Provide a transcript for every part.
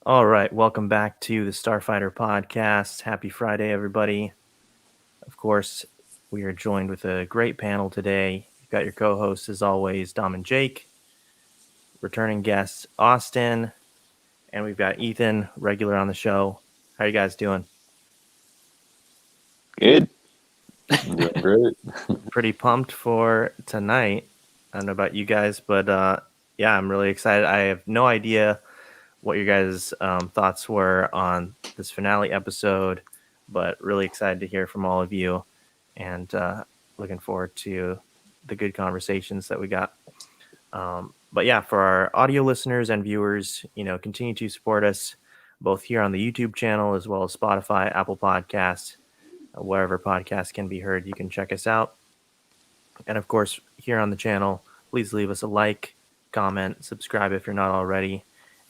All right, welcome back to the Starfighter podcast. Happy Friday, everybody. Of course, we are joined with a great panel today. You've got your co hosts, as always, Dom and Jake, returning guests, Austin, and we've got Ethan, regular on the show. How are you guys doing? Good. I'm doing great. Pretty pumped for tonight. I don't know about you guys, but yeah, I'm really excited. I have no idea what your guys' thoughts were on this finale episode, but really excited to hear from all of you, and looking forward to the good conversations that we got. But yeah, for our audio listeners and viewers, continue to support us both here on the YouTube channel as well as Spotify, Apple Podcasts, wherever podcasts can be heard. You can check us out, and of course, here on the channel, please leave us a like, comment, subscribe if you're not already,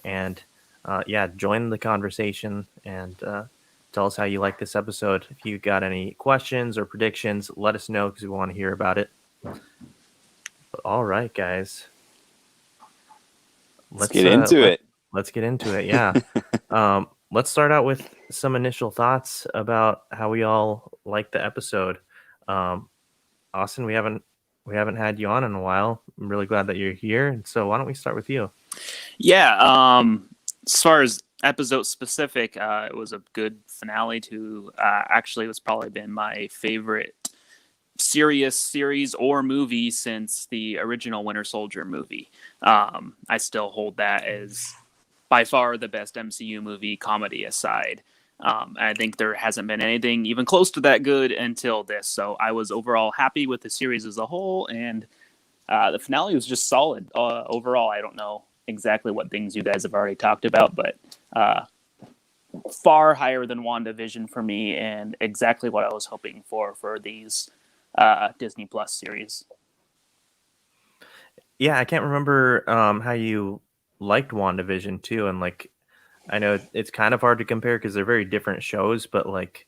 and yeah, join the conversation and tell us how you like this episode. If you got any questions or predictions, let us know because we want to hear about it. But all right, guys, Let's get into it. Let's get into it. Yeah, let's start out with some initial thoughts about how we all like the episode. Austin, we haven't had you on in a while. I'm really glad that you're here. And so why don't we start with you? Yeah. As far as episode specific, it was a good finale to actually it's probably been my favorite serious series or movie since the original Winter Soldier movie. I still hold that as by far the best MCU movie, comedy aside. I think there hasn't been anything even close to that good until this. So I was overall happy with the series as a whole, and the finale was just solid. Overall, I don't know exactly what things you guys have already talked about, but far higher than WandaVision for me, and exactly what I was hoping for these Disney Plus series. Yeah, I can't remember how you liked WandaVision too, and like I know it's kind of hard to compare because they're very different shows, but like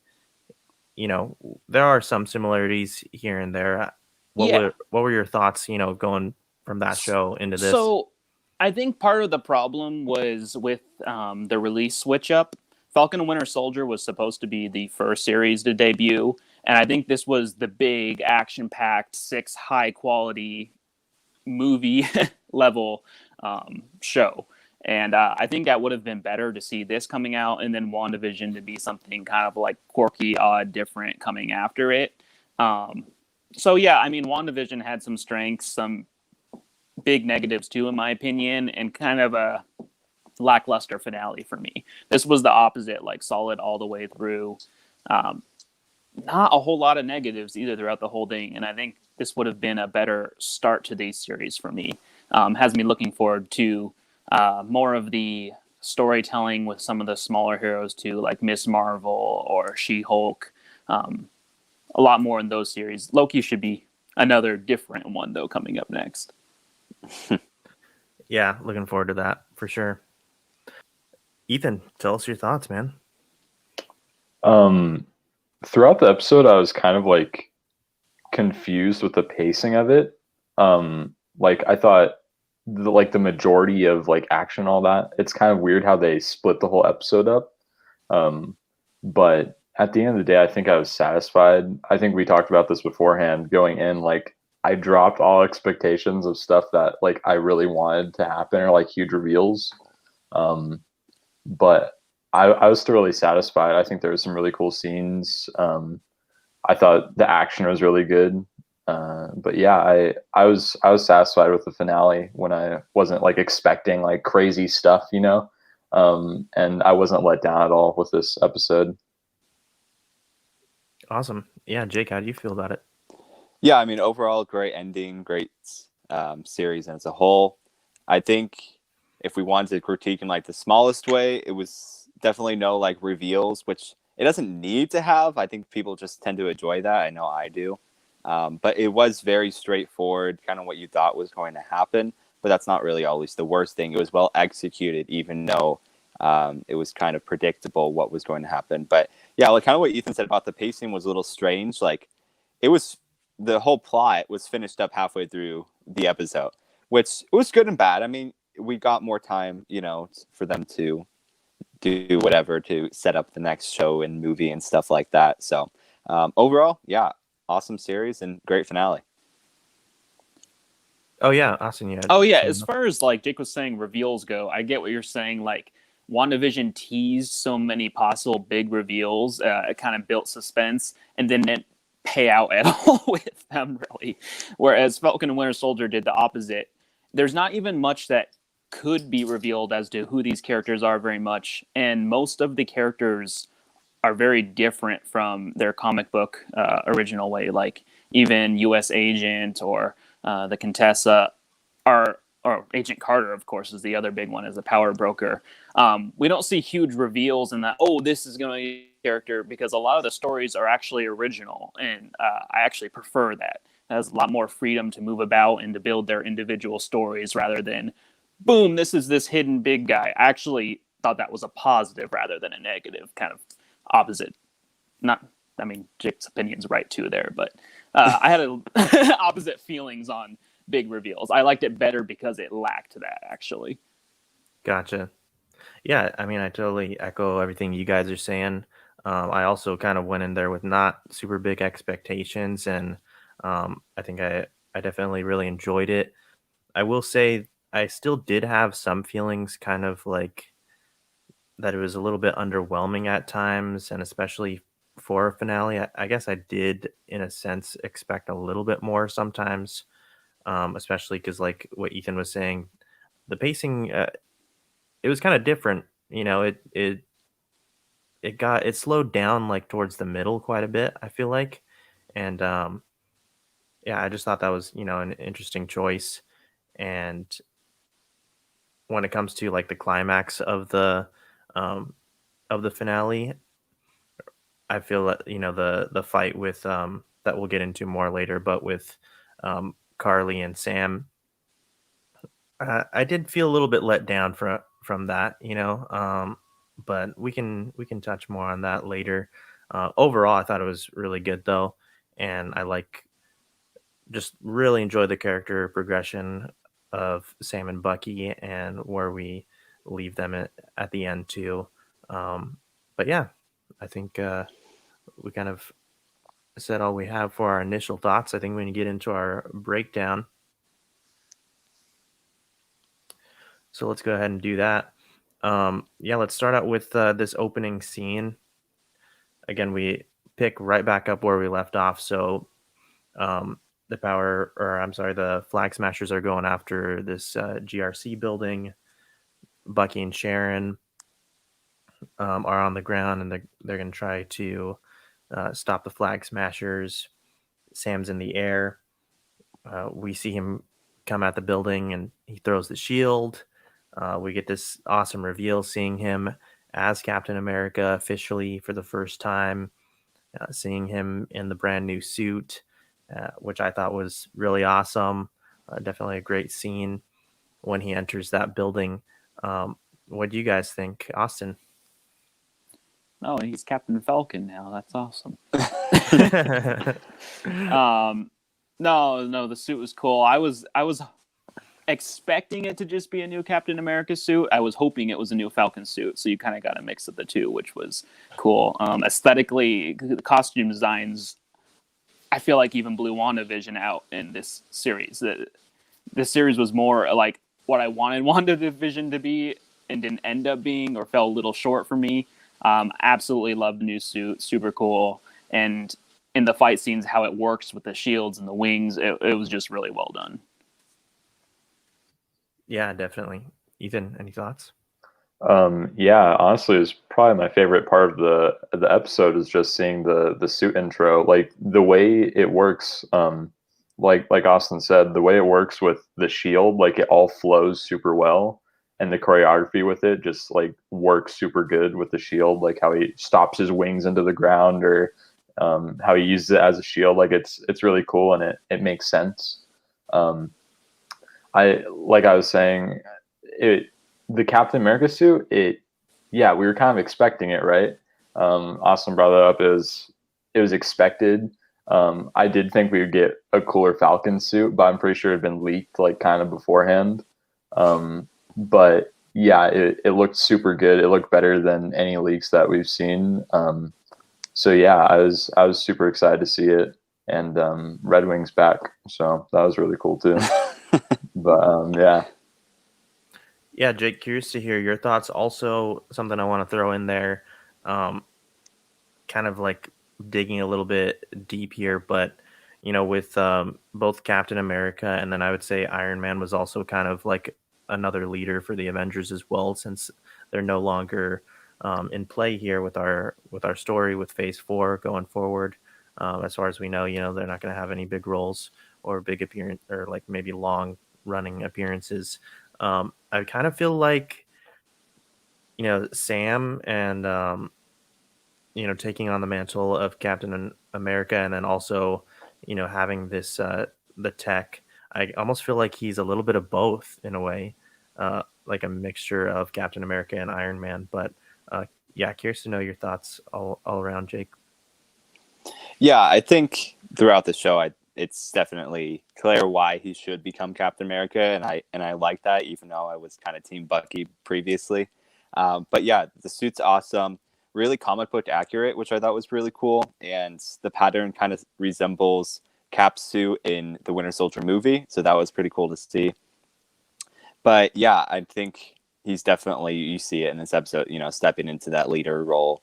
there are some similarities here and there. What were your thoughts? Going from that show into this. So I think part of the problem was with the release switch up. Falcon and Winter Soldier was supposed to be the first series to debut, and I think this was the big action-packed, 6 high-quality movie level show. And I think that would have been better to see this coming out and then WandaVision to be something kind of like quirky, odd, different coming after it. So yeah, I mean, WandaVision had some strengths, some big negatives too, in my opinion, and kind of a lackluster finale for me. This was the opposite, like solid all the way through. Not a whole lot of negatives either throughout the whole thing, and I think this would have been a better start to these series for me. Has me looking forward to more of the storytelling with some of the smaller heroes too, like Miss Marvel or She-Hulk. A lot more in those series. Loki should be another different one though coming up next. Yeah, looking forward to that for sure. Ethan, tell us your thoughts, man. Throughout the episode, I was kind of like confused with the pacing of it. Like I thought, the majority of like action, all that. It's kind of weird how they split the whole episode up. But at the end of the day, I think I was satisfied. I think we talked about this beforehand. Going in, like I dropped all expectations of stuff that like I really wanted to happen or like huge reveals. But I was thoroughly satisfied. I think there was some really cool scenes. I thought the action was really good. But yeah, I was satisfied with the finale when I wasn't like expecting like crazy stuff, and I wasn't let down at all with this episode. Awesome. Yeah, Jake, how do you feel about it? Yeah, I mean, overall, great ending, great series as a whole. I think if we wanted to critique in like the smallest way, it was definitely no like reveals, which it doesn't need to have. I think people just tend to enjoy that. I know I do. But it was very straightforward, kind of what you thought was going to happen. But that's not really always the worst thing. It was well executed, even though it was kind of predictable what was going to happen. But yeah, like kind of what Ethan said about the pacing was a little strange. Like it was the whole plot was finished up halfway through the episode, which it was good and bad. I mean, we got more time, for them to do whatever to set up the next show and movie and stuff like that. So overall, yeah, awesome series and great finale. Oh yeah, Austin, you had Oh yeah, something as far as like Jake was saying, reveals go, I get what you're saying. Like WandaVision teased so many possible big reveals, it kind of built suspense, and then didn't pay out at all with them really. Whereas Falcon and Winter Soldier did the opposite. There's not even much that could be revealed as to who these characters are very much, and most of the characters are very different from their comic book original way. Like even U.S. Agent or the Contessa are, or Agent Carter, of course, is the other big one as a power broker. We don't see huge reveals in that, oh, this is going to be a character, because a lot of the stories are actually original, and I actually prefer that. It has a lot more freedom to move about and to build their individual stories rather than, boom, this is this hidden big guy. I actually thought that was a positive rather than a negative, kind of opposite. Not, I mean, Jake's opinion's right too there, but I had opposite feelings on big reveals. I liked it better because it lacked that, actually. Gotcha. Yeah, I mean, I totally echo everything you guys are saying. I also kind of went in there with not super big expectations, and I think I definitely really enjoyed it. I will say I still did have some feelings, kind of like that it was a little bit underwhelming at times, and especially for a finale. I guess I did, in a sense, expect a little bit more sometimes, especially because, like what Ethan was saying, the pacing it was kind of different. You know, it slowed down like towards the middle quite a bit, I feel like, and yeah, I just thought that was an interesting choice. And when it comes to like the climax um, of the finale, I feel that the fight with that we'll get into more later, but with Carly and Sam, I did feel a little bit let down from that, but we can touch more on that later. Overall, I thought it was really good though, and I just really enjoy the character progression of Sam and Bucky and where we leave them at the end too. But yeah, I think we kind of said all we have for our initial thoughts. I think we can get into our breakdown. So let's go ahead and do that. Yeah, let's start out with this opening scene. Again, we pick right back up where we left off. So the Flag Smashers are going after this GRC building. Bucky and Sharon are on the ground, and they're going to try to stop the Flag Smashers. Sam's in the air. We see him come at the building, and he throws the shield. We get this awesome reveal, seeing him as Captain America officially for the first time, seeing him in the brand new suit, which I thought was really awesome. Definitely a great scene when he enters that building. What do you guys think, Austin? Oh, he's Captain Falcon now. That's awesome. No, the suit was cool. I was expecting it to just be a new Captain America suit. I was hoping it was a new Falcon suit, so you kind of got a mix of the two, which was cool. Aesthetically, the costume designs, I feel like even blew WandaVision out in this series. This series was more like what I wanted WandaVision to be and didn't end up being, or fell a little short for me. Absolutely love the new suit, super cool. And in the fight scenes, how it works with the shields and the wings, it was just really well done. Yeah, definitely. Ethan, any thoughts? Yeah, honestly, it's probably my favorite part of the episode is just seeing the suit intro. Like the way it works, like Austin said, the way it works with the shield, like it all flows super well, and the choreography with it just like works super good with the shield, like how he stops his wings into the ground, or how he uses it as a shield. Like it's really cool, and it makes sense. Like I was saying, the Captain America suit, yeah, we were kind of expecting it, right? Austin brought that up, it was expected. I did think we would get a cooler Falcon suit, but I'm pretty sure it had been leaked like kind of beforehand. But yeah, it looked super good. It looked better than any leaks that we've seen. So yeah, I was super excited to see it, and Red Wings back, so that was really cool too. But yeah, Yeah, Jake, curious to hear your thoughts. Also, something I want to throw in there, um, kind of like digging a little bit deep here, but with both Captain America and then I would say Iron Man was also kind of like another leader for the Avengers as well, since they're no longer in play here with our story with Phase 4 going forward. As far as we know, they're not going to have any big roles or big appearance or like maybe long running appearances. I kind of feel like Sam and taking on the mantle of Captain America, and then also, having this the tech. I almost feel like he's a little bit of both in a way, like a mixture of Captain America and Iron Man. But yeah, curious to know your thoughts all around, Jake. Yeah, I think throughout the show, it's definitely clear why he should become Captain America, and I like that, even though I was kind of Team Bucky previously. But yeah, the suit's awesome, really comic book accurate, which I thought was really cool, and the pattern kind of resembles Cap's suit in the Winter Soldier movie, so that was pretty cool to see. But yeah, I think he's definitely, you see it in this episode, stepping into that leader role,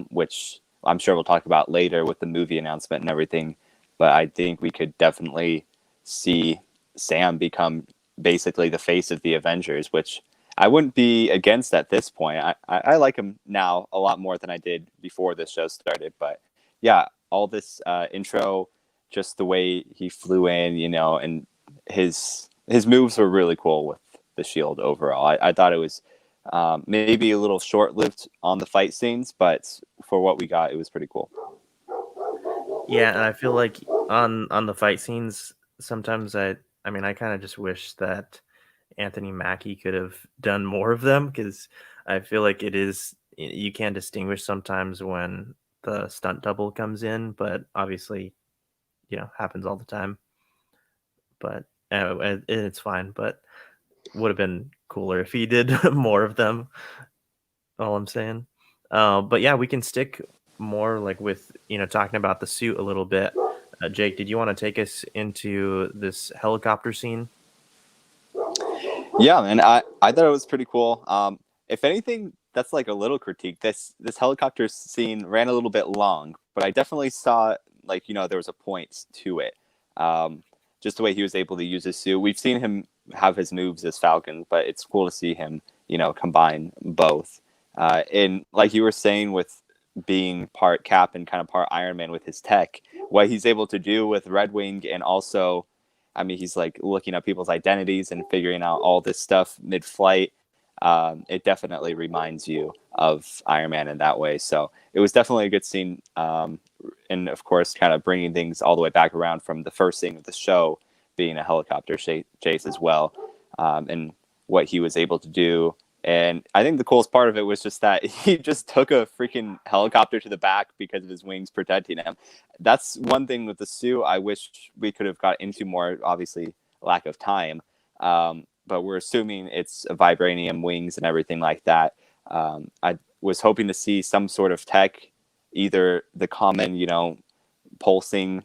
which I'm sure we'll talk about later with the movie announcement and everything. But I think we could definitely see Sam become basically the face of the Avengers, which I wouldn't be against at this point. I like him now a lot more than I did before this show started. But yeah, all this intro, just the way he flew in, and his moves were really cool with the shield overall. I thought it was maybe a little short-lived on the fight scenes, but for what we got, it was pretty cool. Yeah, and I feel like on the fight scenes, sometimes I mean, I kind of just wish that Anthony Mackie could have done more of them, because I feel like you can distinguish sometimes when the stunt double comes in, but obviously, happens all the time. But it's fine. But would have been cooler if he did more of them. All I'm saying. But yeah, we can stick more like with talking about the suit a little bit. Jake, did you want to take us into this helicopter scene? Yeah, man, I thought it was pretty cool. If anything, that's like a little critique. This helicopter scene ran a little bit long, but I definitely saw like there was a point to it. Just the way he was able to use his suit. We've seen him have his moves as Falcon, but it's cool to see him combine both. And like you were saying, with being part Cap and kind of part Iron Man with his tech, what he's able to do with Red Wing, and also, I mean, he's like looking at people's identities and figuring out all this stuff mid-flight. It definitely reminds you of Iron Man in that way. So it was definitely a good scene. And of course, kind of bringing things all the way back around from the first scene of the show being a helicopter chase as well, and what he was able to do. And I think the coolest part of it was just that he just took a freaking helicopter to the back because of his wings protecting him. That's one thing with the suit I wish we could have got into more, obviously lack of time. But we're assuming it's vibranium wings and everything like that. I was hoping to see some sort of tech, either the common, pulsing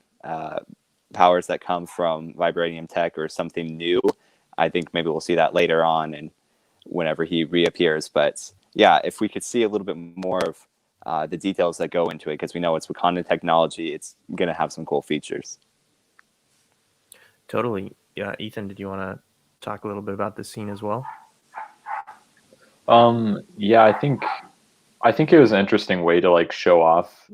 powers that come from vibranium tech, or something new. I think maybe we'll see that later on and whenever he reappears. But yeah, if we could see a little bit more of the details that go into it, because we know it's Wakandan technology, it's going to have some cool features. Totally. Yeah, Ethan, did you want to talk a little bit about this scene as well? Yeah, I think it was an interesting way to like show off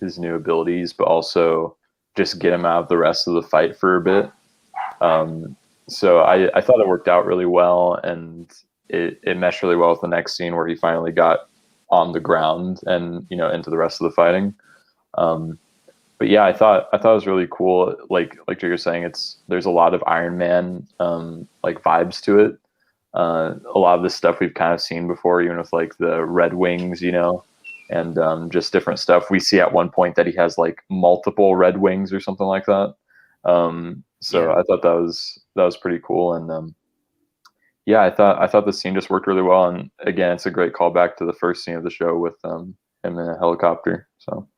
his new abilities, but also just get him out of the rest of the fight for a bit. So I thought it worked out really well, and it meshed really well with the next scene where he finally got on the ground and into the rest of the fighting. But yeah, I thought it was really cool. Like you're saying, there's a lot of Iron Man like vibes to it. A lot of this stuff we've kind of seen before, even with like the Red Wings, and just different stuff. We see at one point that he has like multiple Red Wings or something like that. So yeah. I thought that was pretty cool. And yeah, I thought the scene just worked really well, and again, it's a great callback to the first scene of the show with him in a helicopter. So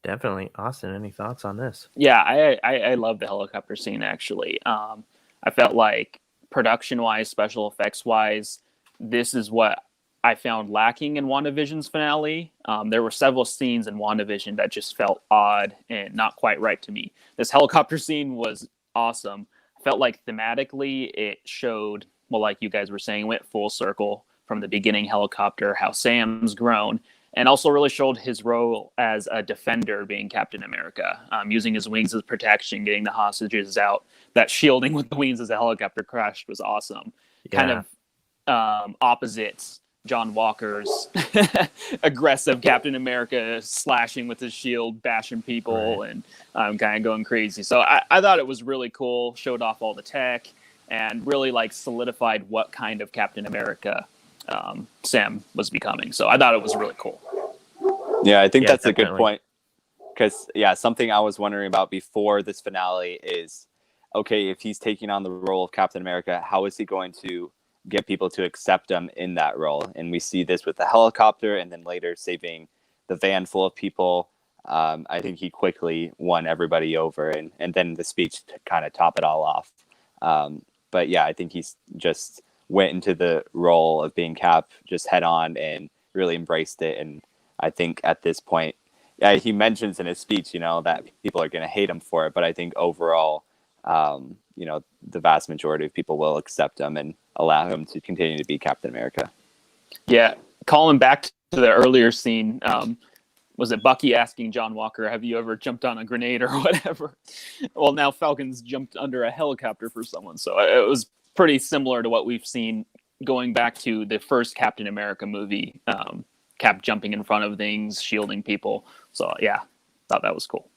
Definitely. Austin, any thoughts on this? Yeah, I love the helicopter scene actually. I felt like production wise, special effects wise, this is what I found lacking in WandaVision's finale. There were several scenes in WandaVision that just felt odd and not quite right to me. This helicopter scene was awesome. I felt like thematically it showed, well, like you guys were saying, went full circle from the beginning helicopter, how Sam's grown, and also really showed his role as a defender, being Captain America, using his wings as protection, getting the hostages out. That shielding with the wings as a helicopter crashed was awesome. Kind Yeah. of opposites John Walker's aggressive Captain America, slashing with his shield, bashing people, Right. and kind of going crazy. So I thought it was really cool. Showed off all the tech and really like solidified what kind of Captain America Sam was becoming. So I thought it was really cool. Yeah, I think Yeah, that's a good definitely. point. Because, yeah, something I was wondering about before this finale is, okay, if he's taking on the role of Captain America, how is he going to get people to accept him in that role? And we see this with the helicopter and then later saving the van full of people. I think he quickly won everybody over, and then the speech to kind of top it all off. But yeah, I think he's just went into the role of being Cap just head on and really embraced it. And I think at this point, yeah, he mentions in his speech, that people are going to hate him for it. But I think overall, the vast majority of people will accept him and allow him to continue to be Captain America. Yeah, calling back to the earlier scene, was it Bucky asking John Walker, have you ever jumped on a grenade or whatever? Well, now Falcon's jumped under a helicopter for someone. So it was pretty similar to what we've seen going back to the first Captain America movie, Cap jumping in front of things, shielding people. So yeah, thought that was cool.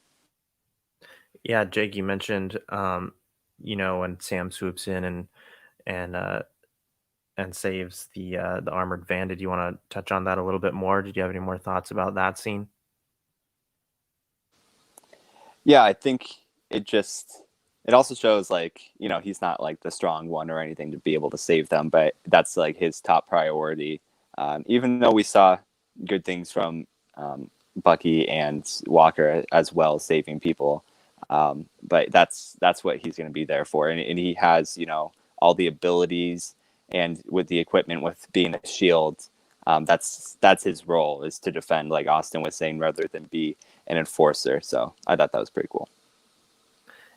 Yeah, Jake, you mentioned when Sam swoops in and and saves the armored van. Did you want to touch on that a little bit more? Did you have any more thoughts about that scene? Yeah, I think it also shows he's not like the strong one or anything to be able to save them, but that's like his top priority. Even though we saw good things from Bucky and Walker as well, saving people, but that's what he's going to be there for, and he has all the abilities and with the equipment with being a shield. That's his role, is to defend, like Austin was saying, rather than be an enforcer. So I thought that was pretty cool.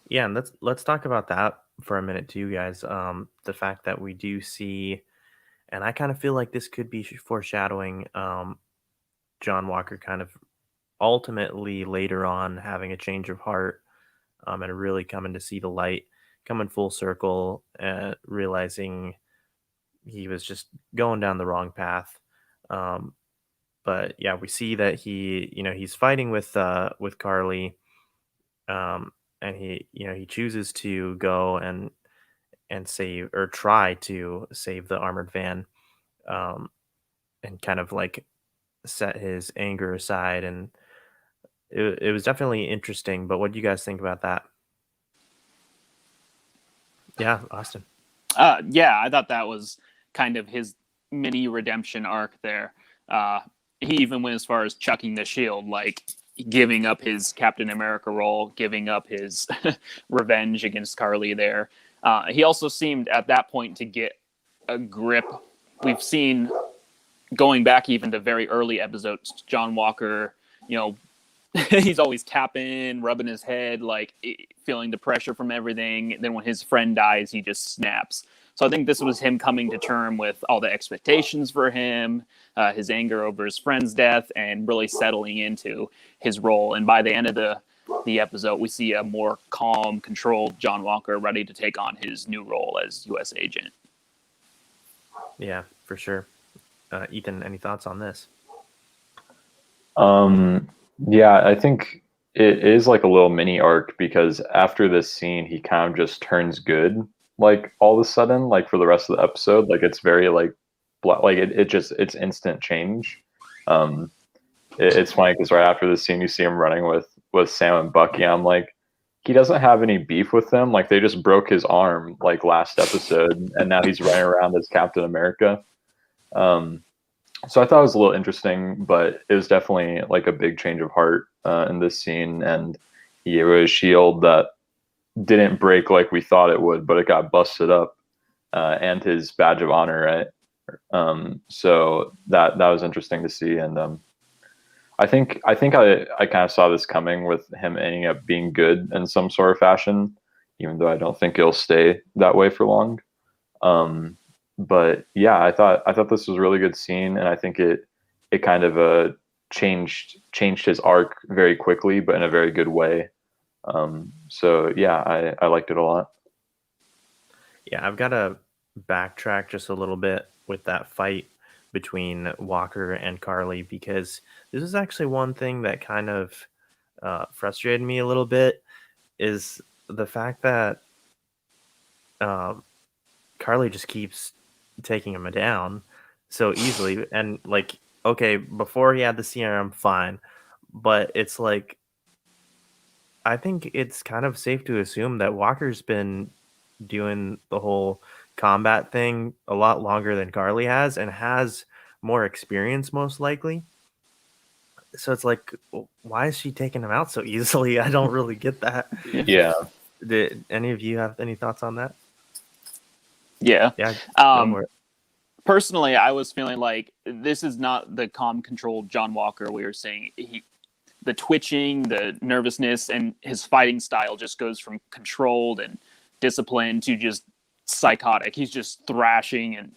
Yeah, and let's talk about that for a minute too, guys. The fact that we do see, and I kind of feel like this could be foreshadowing John Walker kind of ultimately later on having a change of heart, and really coming to see the light, coming full circle, realizing he was just going down the wrong path. Um, but yeah, we see that he's fighting with Carly, and he chooses to go and save, or try to save the armored van, um, and kind of like set his anger aside. And it was definitely interesting. But what do you guys think about that? Yeah, Austin. Yeah, I thought that was kind of his mini redemption arc there. He even went as far as chucking the shield, like giving up his Captain America role, giving up his revenge against Carly there. He also seemed at that point to get a grip. We've seen, going back even to very early episodes, John Walker, he's always tapping, rubbing his head, like feeling the pressure from everything. Then when his friend dies, he just snaps. So I think this was him coming to term with all the expectations for him, his anger over his friend's death, and really settling into his role. And by the end of the episode, we see a more calm, controlled John Walker ready to take on his new role as U.S. agent. Yeah, for sure. Ethan, any thoughts on this? Yeah, I think it is like a little mini arc, because after this scene, he kind of just turns good, like all of a sudden, like for the rest of the episode. Like it's very like it's instant change. It's funny because right after this scene, you see him running with Sam and Bucky. I'm like, he doesn't have any beef with them. Like they just broke his arm like last episode, and now he's running around as Captain America. So I thought it was a little interesting, but it was definitely like a big change of heart in this scene. And he was a shield that didn't break like we thought it would, but it got busted up, and his badge of honor, right? So that was interesting to see, and I think I kind of saw this coming with him ending up being good in some sort of fashion, even though I don't think it'll stay that way for long. But yeah, I thought this was a really good scene, and I think it kind of changed his arc very quickly, but in a very good way. So yeah, I liked it a lot. Yeah, I've got to backtrack just a little bit with that fight between Walker and Carly, because this is actually one thing that kind of frustrated me a little bit, is the fact that Carly just keeps taking him down so easily. And like, okay, before he had the serum, fine, but it's like, I think it's kind of safe to assume that Walker's been doing the whole combat thing a lot longer than Carly has, and has more experience most likely. So it's like, why is she taking him out so easily? I don't really get that. Yeah. Did any of you have any thoughts on that? Yeah. Yeah. Go for it. Personally, I was feeling like this is not the calm, controlled John Walker we were saying. The twitching, the nervousness, and his fighting style just goes from controlled and disciplined to just psychotic. He's just thrashing, and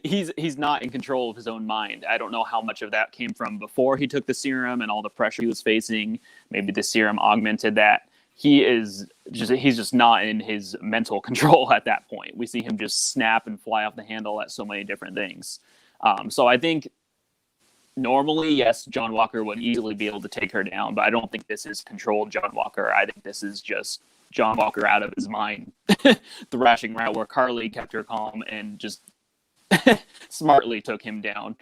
he's not in control of his own mind. I don't know how much of that came from before he took the serum and all the pressure he was facing. Maybe the serum augmented that. He's just not in his mental control at that point. We see him just snap and fly off the handle at so many different things. So I think normally, yes, John Walker would easily be able to take her down, but I don't think this is controlled John Walker. I think this is just John Walker out of his mind, thrashing around, where Carly kept her calm and just smartly took him down.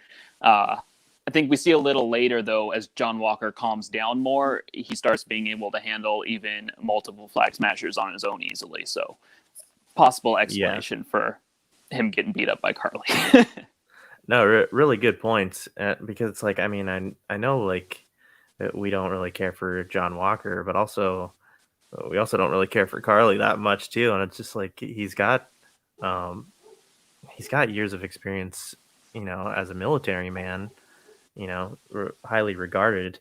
I think we see a little later, though, as John Walker calms down more, he starts being able to handle even multiple flag smashers on his own easily. So, possible explanation for him getting beat up by Carly. No, really good points. Because it's like, I mean, I know like that we don't really care for John Walker, but also we also don't really care for Carly that much too. And it's just like he's got years of experience, as a military man, highly regarded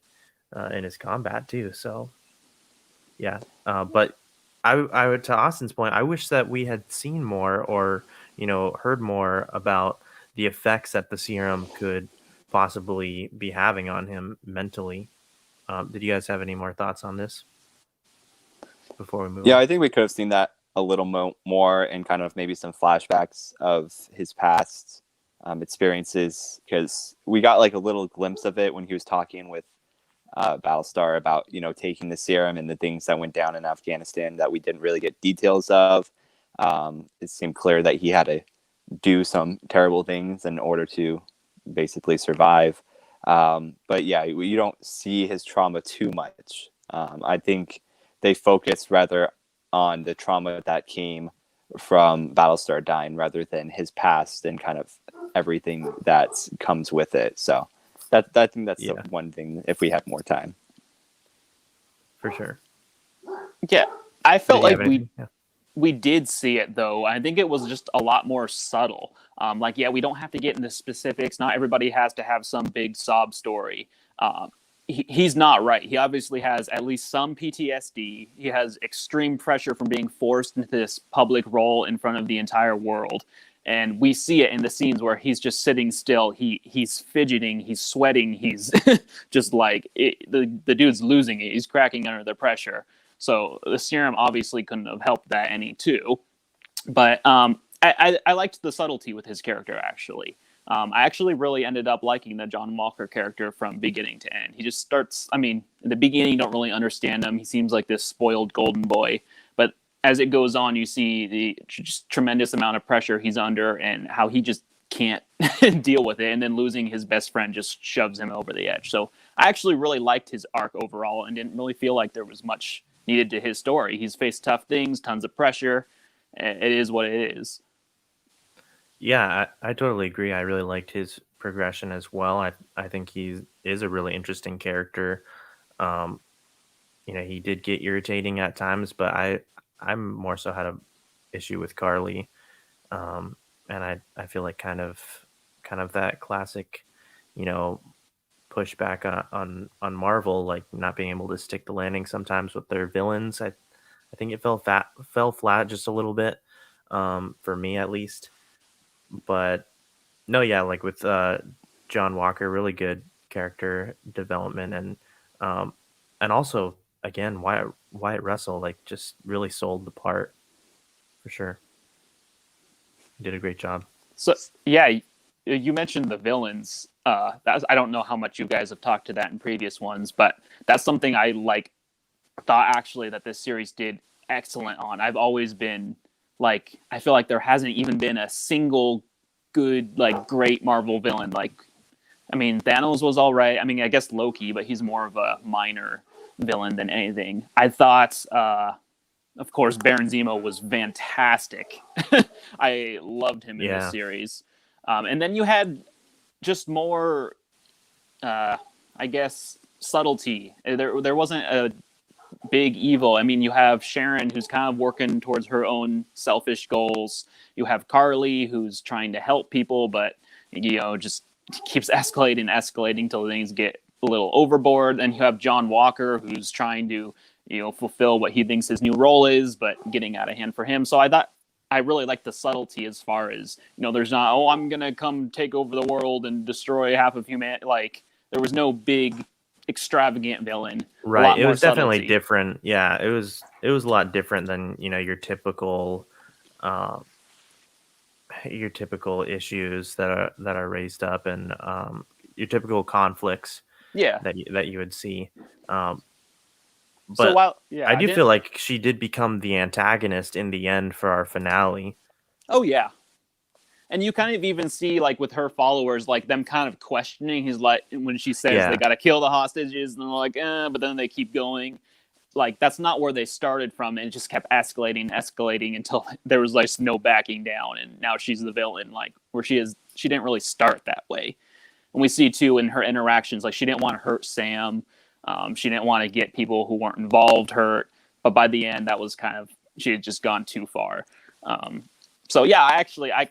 in his combat too. So yeah, but I would, to Austin's point, I wish that we had seen more, or heard more about the effects that the serum could possibly be having on him mentally. Did you guys have any more thoughts on this before we move on? I think we could have seen that a little more, and kind of maybe some flashbacks of his past experiences, because we got like a little glimpse of it when he was talking with Battlestar about taking the serum and the things that went down in Afghanistan that we didn't really get details of. It seemed clear that he had to do some terrible things in order to basically survive. But yeah, you don't see his trauma too much. I think they focused rather on the trauma that came from Battlestar dying, rather than his past and kind of everything that comes with it. So I think that's the one thing, if we have more time. For sure. Yeah, I felt like we did see it, though. I think it was just a lot more subtle. We don't have to get into specifics. Not everybody has to have some big sob story. He's not right. He obviously has at least some PTSD. He has extreme pressure from being forced into this public role in front of the entire world. And we see it in the scenes where he's just sitting still. He's fidgeting. He's sweating. He's just like the dude's losing it. He's cracking under the pressure. So the serum obviously couldn't have helped that any too. But I liked the subtlety with his character, actually. I actually really ended up liking the John Walker character from beginning to end. He just starts, in the beginning, you don't really understand him. He seems like this spoiled golden boy. But as it goes on, you see the just tremendous amount of pressure he's under and how he just can't deal with it. And then losing his best friend just shoves him over the edge. So I actually really liked his arc overall and didn't really feel like there was much needed to his story. He's faced tough things, tons of pressure. It is what it is. Yeah, I totally agree. I really liked his progression as well. I think he is a really interesting character. Um, he did get irritating at times, but I'm more so had a issue with Carly, and I feel like kind of that classic, you know, pushback on Marvel, like not being able to stick the landing sometimes with their villains. I think it fell flat just a little bit, for me at least. But no, yeah, like with John Walker, really good character development, um, and also again Wyatt Russell, like just really sold the part for sure. He did a great job. So yeah, you mentioned the villains. I don't know how much you guys have talked to that in previous ones, but that's something I like thought actually that this series did excellent on. I've always been like, I feel like there hasn't even been a single good, like, great Marvel villain. Like, I mean, Thanos was all right. I mean, I guess Loki, but he's more of a minor villain than anything. I thought, of course, Baron Zemo was fantastic. I loved him in this series. And then you had just more, I guess, subtlety. There wasn't a big evil. I mean, you have Sharon, who's kind of working towards her own selfish goals. You have Carly, who's trying to help people, but just keeps escalating till things get a little overboard. And you have John Walker, who's trying to fulfill what he thinks his new role is, but getting out of hand for him. So I thought I really liked the subtlety as far as there's not, oh, I'm gonna come take over the world and destroy half of humanity. Like, there was no big extravagant villain. Right. It was definitely different. Yeah, it was a lot different than your typical issues that are raised up, and your typical conflicts that you would see. But so while, I do feel like she did become the antagonist in the end for our finale. Oh yeah. And you kind of even see, like, with her followers, like, them kind of questioning his, like, when she says they got to kill the hostages, and they're like, but then they keep going. Like, that's not where they started from, and it just kept escalating until there was, like, no backing down, and now she's the villain, like, where she didn't really start that way. And we see, too, in her interactions, like, she didn't want to hurt Sam. She didn't want to get people who weren't involved hurt. But by the end, that was kind of, she had just gone too far. So, yeah, I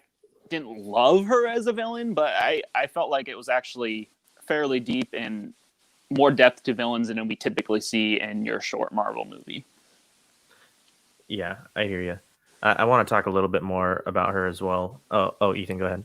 didn't love her as a villain, but I felt like it was actually fairly deep and more depth to villains than we typically see in your short Marvel movie. Yeah, I hear you. I want to talk a little bit more about her as well. Oh, Ethan, go ahead.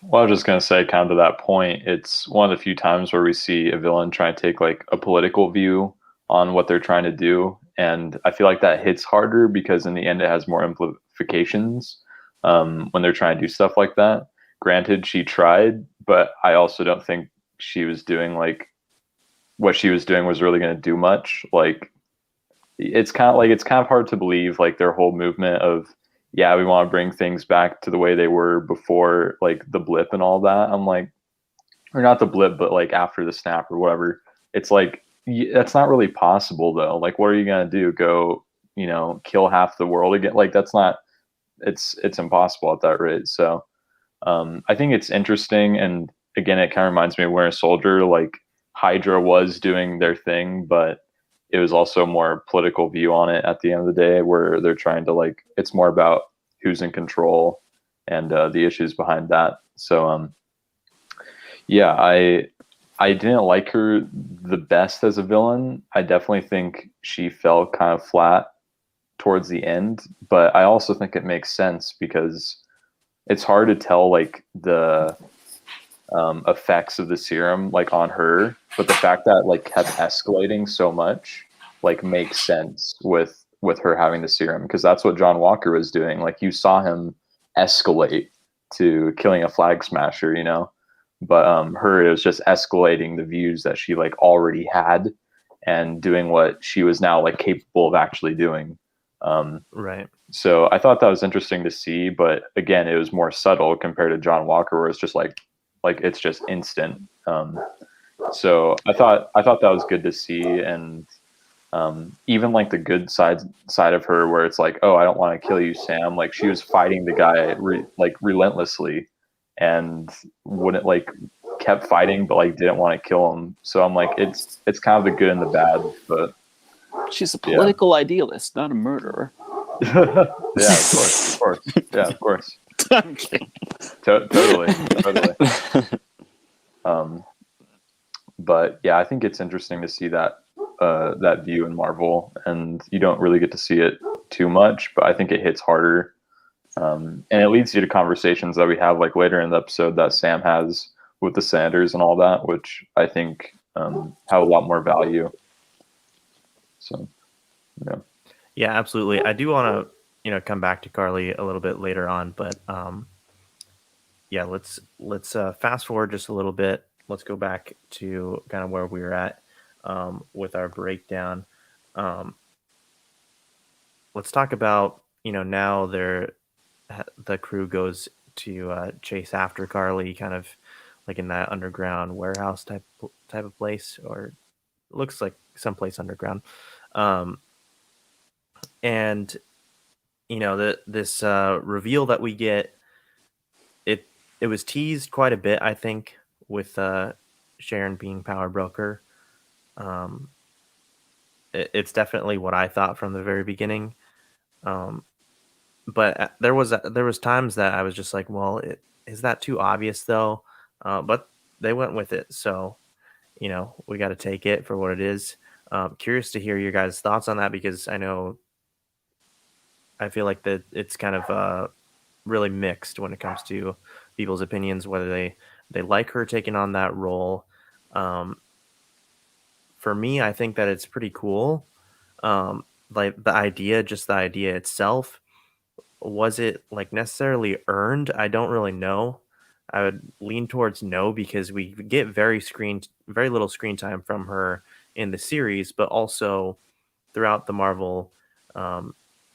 Well, I was just going to say, kind of to that point, it's one of the few times where we see a villain try to take like a political view on what they're trying to do. And I feel like that hits harder because in the end, it has more implications when they're trying to do stuff like that. Granted, she tried, but I also don't think she was doing like what she was doing was really going to do much. Like, it's kind of hard to believe like their whole movement of, yeah, we want to bring things back to the way they were before, like the blip and all that. I'm like, or not the blip, but like after the snap or whatever. It's like, that's not really possible though. Like, what are you going to do? Go, kill half the world again? Like, that's not, it's impossible at that rate. So I think it's interesting. And again, it kind of reminds me of Winter Soldier. Like, Hydra was doing their thing, but it was also more political view on it at the end of the day, where they're trying to, like, it's more about who's in control and the issues behind that. So yeah, I didn't like her the best as a villain. I definitely think she fell kind of flat towards the end, but I also think it makes sense because it's hard to tell like the effects of the serum like on her, but the fact that like kept escalating so much like makes sense with her having the serum, because that's what John Walker was doing. Like, you saw him escalate to killing a flag smasher, but her, it was just escalating the views that she like already had and doing what she was now like capable of actually doing. Right. So I thought that was interesting to see, but again, it was more subtle compared to John Walker, where it's just like it's just instant. So I thought that was good to see, and even like the good side of her, where it's like, oh, I don't want to kill you, Sam. Like she was fighting the guy relentlessly, and wouldn't like kept fighting, but like didn't want to kill him. So I'm like, it's kind of the good and the bad, but She's a political idealist, not a murderer. yeah, of course, yeah, of course. I'm kidding. Totally. But yeah, I think it's interesting to see that that view in Marvel, and you don't really get to see it too much, but I think it hits harder, and it leads you to conversations that we have like later in the episode that Sam has with the senators and all that, which I think have a lot more value. So, yeah. Yeah, absolutely. I do want to, come back to Carly a little bit later on, but yeah, let's fast forward just a little bit. Let's go back to kind of where we were at with our breakdown. Let's talk about, now the crew goes to chase after Carly, kind of like in that underground warehouse type of place, or looks like someplace underground. And this reveal that we get, it was teased quite a bit, I think, with Sharon being power broker. It's definitely what I thought from the very beginning. But there was times that I was just like, well, is that too obvious though? But they went with it, so we got to take it for what it is. Curious to hear your guys' thoughts on that, because I feel like that it's kind of really mixed when it comes to people's opinions, whether they like her taking on that role. For me, I think that it's pretty cool. Like the idea itself, was it like necessarily earned? I don't really know. I would lean towards no, because we get very little screen time from her in the series, but also throughout the Marvel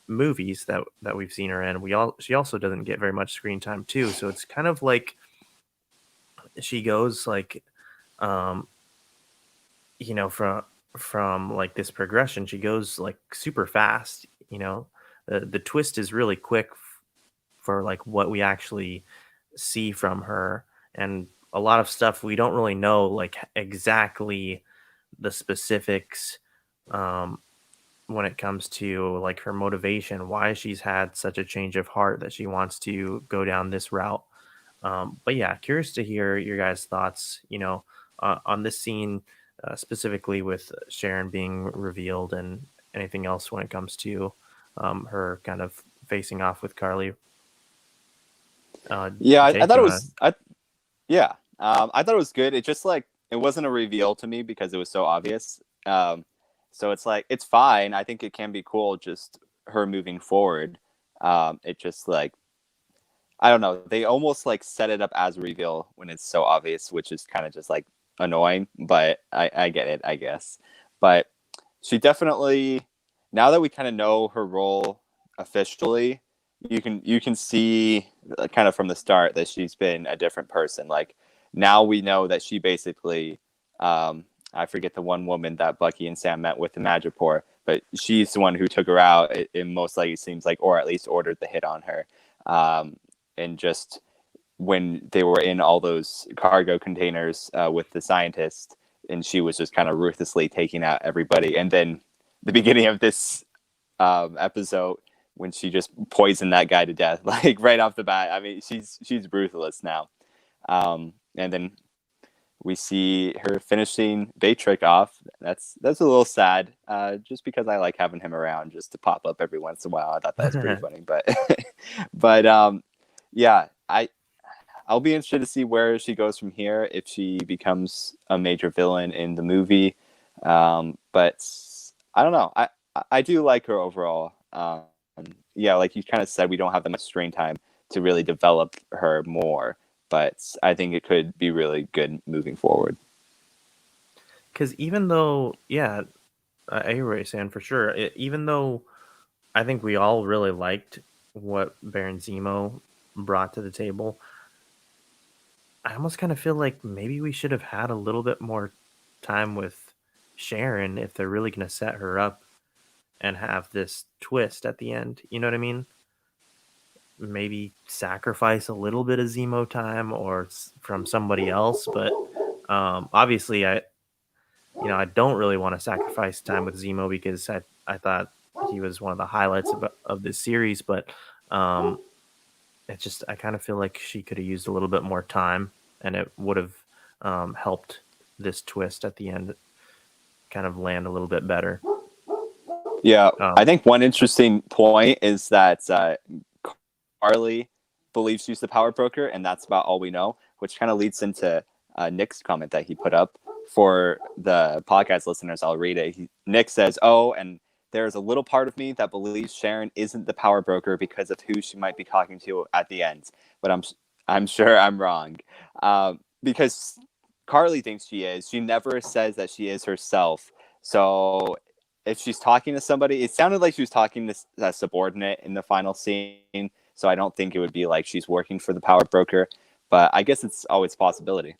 movies that we've seen her in. She also doesn't get very much screen time too. So it's kind of like she goes like, from like this progression, she goes like super fast. The twist is really quick for like what we actually see from her, and a lot of stuff we don't really know like exactly the specifics when it comes to like her motivation, why she's had such a change of heart that she wants to go down this route. But yeah, curious to hear your guys' thoughts, on this scene, specifically with Sharon being revealed, and anything else when it comes to her kind of facing off with Carly. Yeah, I Jake, thought you it wanna- was. I thought it was good. It just like it wasn't a reveal to me because it was so obvious. So it's like it's fine. I think it can be cool, just her moving forward. It just like I don't know. They almost like set it up as a reveal when it's so obvious, which is kind of just like annoying. But I get it, I guess. But she definitely, now that we kind of know her role officially, you can see kind of from the start that she's been a different person. Like now we know that she basically, I forget the one woman that Bucky and Sam met with the Madripoor, but she's the one who took her out. It most likely seems like, or at least ordered the hit on her. And just when they were in all those cargo containers with the scientist, and she was just kind of ruthlessly taking out everybody. And then the beginning of this episode, when she just poisoned that guy to death, like right off the bat. I mean, she's ruthless now. And then we see her finishing Baytrick off. That's a little sad, just because I like having him around just to pop up every once in a while. I thought that was pretty funny, but yeah, I'll be interested to see where she goes from here, if she becomes a major villain in the movie. But I don't know. I do like her overall. Yeah, like you kind of said, we don't have that much screen time to really develop her more, but I think it could be really good moving forward. Because even though, yeah, I hear what you're saying for sure. Even though I think we all really liked what Baron Zemo brought to the table, I almost kind of feel like maybe we should have had a little bit more time with Sharon if they're really going to set her up and have this twist at the end. You know what I mean? Maybe sacrifice a little bit of Zemo time or from somebody else, but obviously I don't really want to sacrifice time with Zemo because I thought he was one of the highlights of this series, but it's just I kind of feel like she could have used a little bit more time, and it would have helped this twist at the end kind of land a little bit better. Yeah, I think one interesting point is that Carly believes she's the power broker, and that's about all we know, which kind of leads into Nick's comment that he put up. For the podcast listeners, I'll read it. Nick says, "Oh, and there's a little part of me that believes Sharon isn't the power broker because of who she might be talking to at the end, but I'm sure I'm wrong, because Carly thinks she is. She never says that she is herself. So if she's talking to somebody, it sounded like she was talking to a subordinate in the final scene. So I don't think it would be like she's working for the power broker, but I guess it's always a possibility."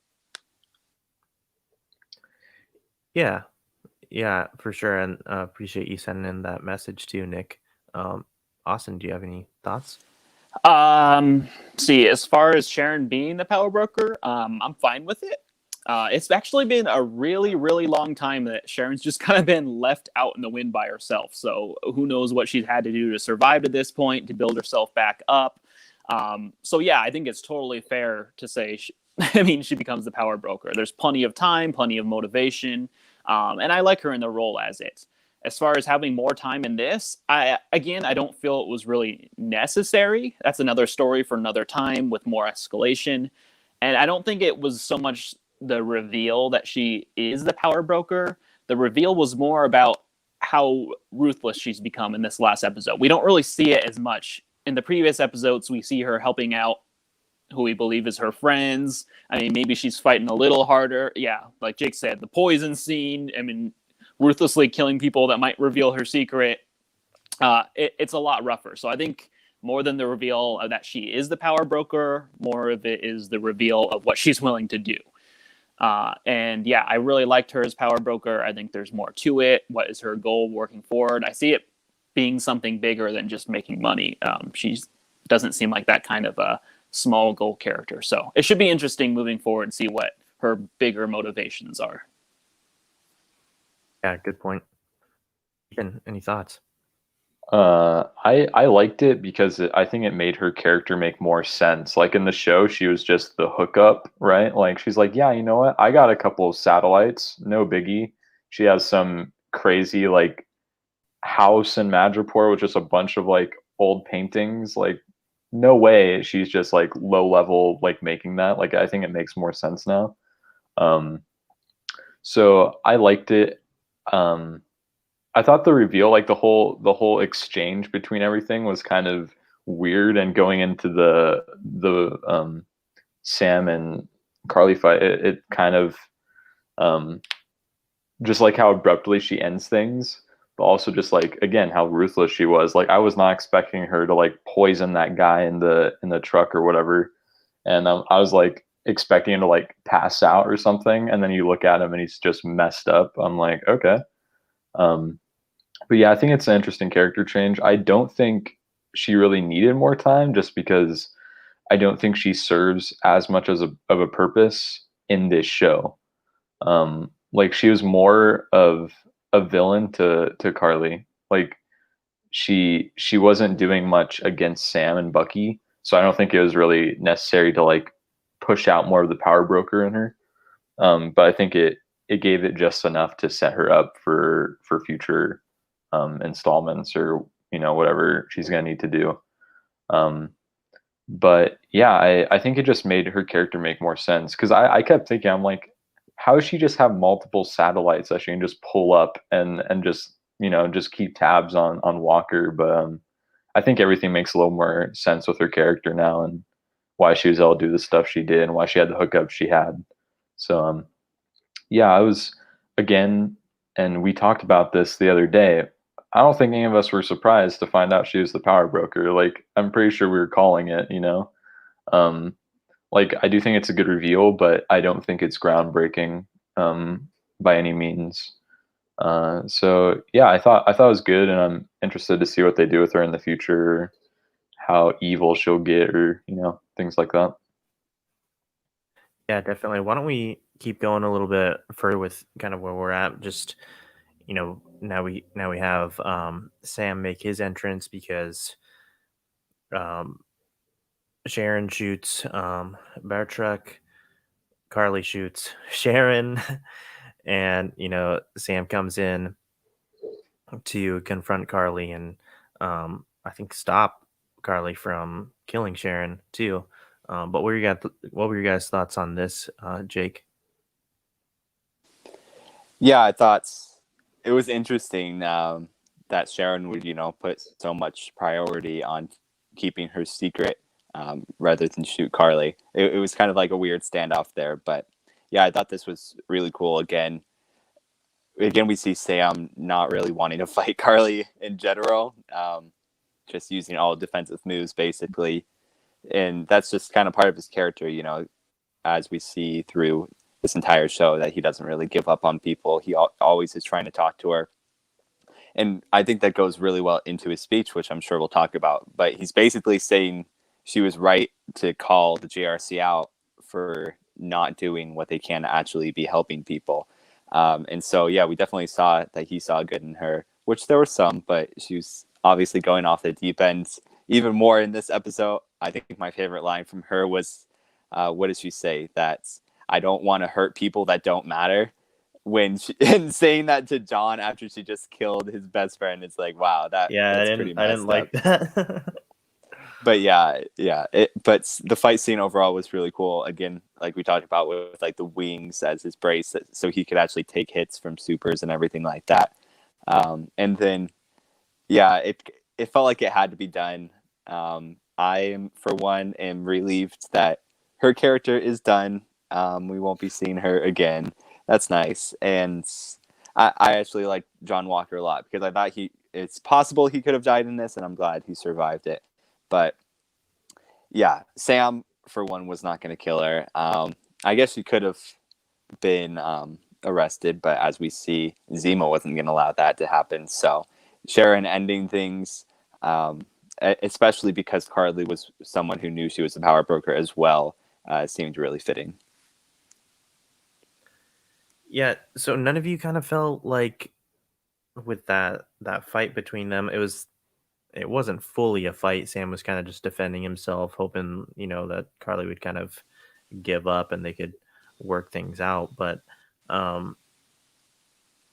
Yeah, for sure. And appreciate you sending in that message too, Nick. Austin, do you have any thoughts? See, as far as Sharon being the power broker, I'm fine with it. It's actually been a really, really long time that Sharon's just kind of been left out in the wind by herself. So who knows what she's had to do to survive to this point, to build herself back up. So yeah, I think it's totally fair to say, she becomes the power broker. There's plenty of time, plenty of motivation. And I like her in the role as it. As far as having more time in this, I don't feel it was really necessary. That's another story for another time with more escalation. And I don't think it was so much the reveal that she is the power broker. The reveal was more about how ruthless she's become in this last episode. We don't really see it as much. In the previous episodes, we see her helping out who we believe is her friends. I mean, maybe she's fighting a little harder. Yeah, like Jake said, the poison scene, ruthlessly killing people that might reveal her secret. It's a lot rougher. So I think more than the reveal of that she is the power broker, more of it is the reveal of what she's willing to do. And yeah, I really liked her as power broker. I think there's more to it. What is her goal working forward? I see it being something bigger than just making money. She doesn't seem like that kind of a small goal character. So it should be interesting moving forward and see what her bigger motivations are. Yeah, good point. Any thoughts? I liked it because I think it made her character make more sense. Like in the show, she was just the hookup, right? Like she's like, yeah, you know what? I got a couple of satellites, no biggie. She has some crazy like house in Madripoor with just a bunch of like old paintings. Like, no way she's just like low level like making that. Like I think it makes more sense now. So I liked it. I thought the reveal, like the whole exchange between everything was kind of weird, and going into the Sam and Carly fight, it kind of just like how abruptly she ends things, but also just like again how ruthless she was. Like I was not expecting her to like poison that guy in the truck or whatever, and I was like expecting him to like pass out or something, and then you look at him and he's just messed up. I'm like, okay. But yeah, I think it's an interesting character change. I don't think she really needed more time, just because I don't think she serves as much of a purpose in this show. Like she was more of a villain to Carly. Like she wasn't doing much against Sam and Bucky, so I don't think it was really necessary to like push out more of the power broker in her. But I think it gave it just enough to set her up for future installments, or whatever she's gonna need to do. But yeah, I think it just made her character make more sense, because I kept thinking, I'm like, how does she just have multiple satellites that she can just pull up and just just keep tabs on Walker? But I think everything makes a little more sense with her character now, and why she was able to do the stuff she did, and why she had the hookup she had. So yeah, I was, again, and we talked about this the other day, I don't think any of us were surprised to find out she was the power broker. Like, I'm pretty sure we were calling it, Like, I do think it's a good reveal, but I don't think it's groundbreaking by any means. So yeah, I thought it was good, and I'm interested to see what they do with her in the future, how evil she'll get, or things like that. Yeah, definitely. Why don't we keep going a little bit further with kind of where we're at? Just now we have Sam make his entrance because um, Sharon shoots Bartruck, Carly shoots Sharon, and Sam comes in to confront Carly and I think stop Carly from killing Sharon too. But what were your guys' thoughts on this, Jake? Yeah, I thought it was interesting that Sharon would, put so much priority on keeping her secret rather than shoot Carly. It was kind of like a weird standoff there, but yeah, I thought this was really cool. Again, we see Sam not really wanting to fight Carly in general, just using all defensive moves basically, and that's just kind of part of his character, as we see through this entire show, that he doesn't really give up on people. He always is trying to talk to her. And I think that goes really well into his speech, which I'm sure we'll talk about. But he's basically saying she was right to call the JRC out for not doing what they can to actually be helping people. And so, yeah, we definitely saw that he saw good in her, which there were some, but she was obviously going off the deep end even more in this episode. I think my favorite line from her was, what did she say? That I don't want to hurt people that don't matter. And saying that to John after she just killed his best friend, it's like, wow, Yeah, that's pretty I didn't messed up. like that. But yeah. But the fight scene overall was really cool. Again, like we talked about with like the wings as his brace, so he could actually take hits from supers and everything like that. And then yeah, it felt like it had to be done. I for one am relieved that her character is done. We won't be seeing her again. That's nice. And I actually like John Walker a lot because I thought it's possible he could have died in this, and I'm glad he survived it. But yeah, Sam for one was not going to kill her. I guess she could have been arrested, but as we see, Zemo wasn't going to allow that to happen. So Sharon ending things, especially because Carly was someone who knew she was a power broker as well, seemed really fitting. Yeah, so none of you kind of felt like with that fight between them, it wasn't fully a fight. Sam was kind of just defending himself, hoping, that Carly would kind of give up and they could work things out. But um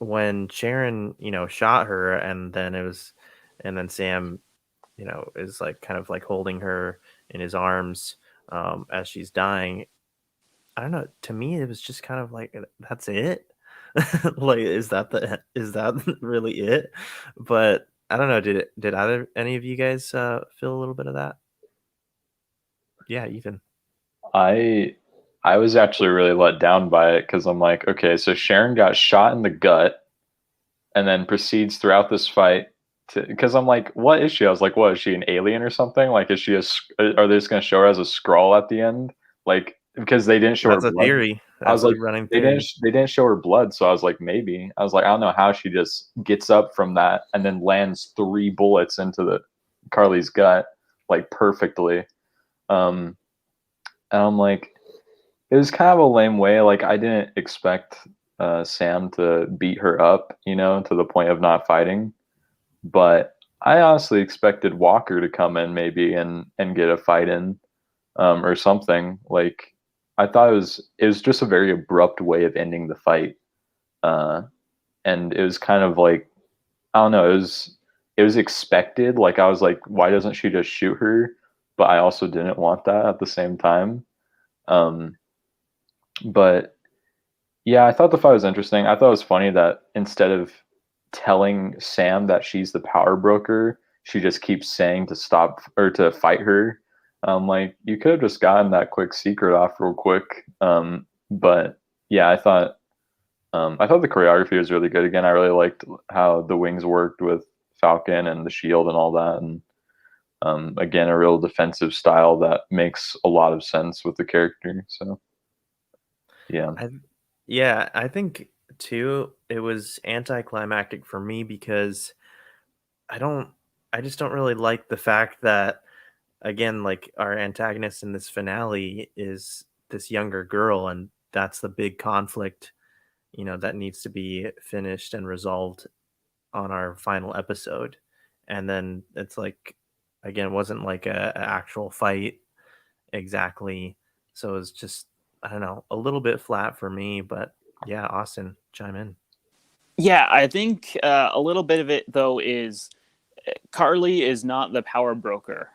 when Sharon, shot her and then Sam, is like kind of like holding her in his arms as she's dying. I don't know. To me, it was just kind of like that's it. Like, is that really it? But I don't know. Did either any of you guys feel a little bit of that? Yeah, Ethan. I was actually really let down by it because I'm like, okay, so Sharon got shot in the gut and then proceeds throughout this fight because I'm like, what is she? I was like, what is she, an alien or something? Like, is she are they just gonna show her as a Skrull at the end? Like, because they didn't show That's her a blood. theory. I That's was a like, running they theory. didn't show her blood, so I was like, maybe. I was like, I don't know how she just gets up from that and then lands 3 bullets into the Carly's gut like perfectly. And I'm like, it was kind of a lame way. Like, I didn't expect Sam to beat her up, to the point of not fighting. But I honestly expected Walker to come in maybe and get a fight in, or something. Like, I thought it was just a very abrupt way of ending the fight, uh, and it was kind of like, I don't know. It was expected. Like, I was like, why doesn't she just shoot her? But I also didn't want that at the same time. Um, but yeah, I thought the fight was interesting. I thought it was funny that instead of telling Sam that she's the power broker, she just keeps saying to stop or to fight her. Like, you could have just gotten that quick secret off real quick. But yeah, I thought the choreography was really good. Again, I really liked how the wings worked with Falcon and the shield and all that. And again, a real defensive style that makes a lot of sense with the character. So yeah. Yeah, I think too. it was anticlimactic for me because I don't I just don't really like the fact that, again, like, our antagonist in this finale is this younger girl, and that's the big conflict, that needs to be finished and resolved on our final episode. And then it's like, again, it wasn't like a actual fight exactly. So it's just, I don't know, a little bit flat for me. But yeah, Austin, chime in. Yeah, I think a little bit of it though is Carly is not the power broker.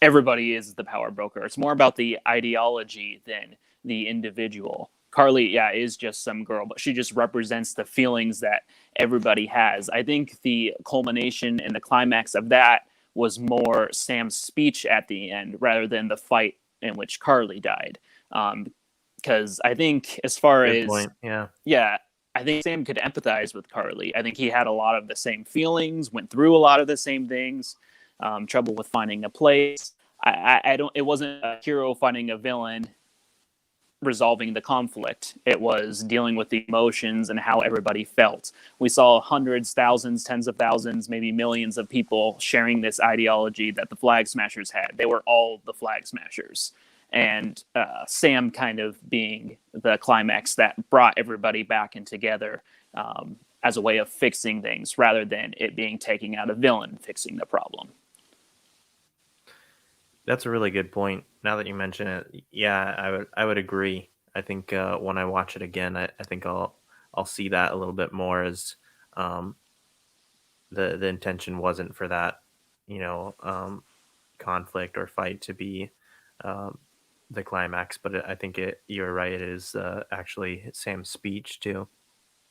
Everybody is the power broker. It's more about the ideology than the individual. Carly, yeah, is just some girl, but she just represents the feelings that everybody has. I think the culmination and the climax of that was more Sam's speech at the end rather than the fight in which Carly died. Because I think, as far Good as, point. Yeah. yeah, I think Sam could empathize with Carly. I think he had a lot of the same feelings, went through a lot of the same things, trouble with finding a place. I don't. It wasn't a hero finding a villain, resolving the conflict. It was dealing with the emotions and how everybody felt. We saw hundreds, thousands, tens of thousands, maybe millions of people sharing this ideology that the Flag Smashers had. They were all the Flag Smashers. And Sam kind of being the climax that brought everybody back and together as a way of fixing things rather than it being taking out a villain fixing the problem. That's a really good point. Now that you mention it, yeah, I would agree. I think when I watch it again, I think I'll see that a little bit more as um, the intention wasn't for that, conflict or fight to be um, the climax, but I think you're right. It is actually Sam's speech too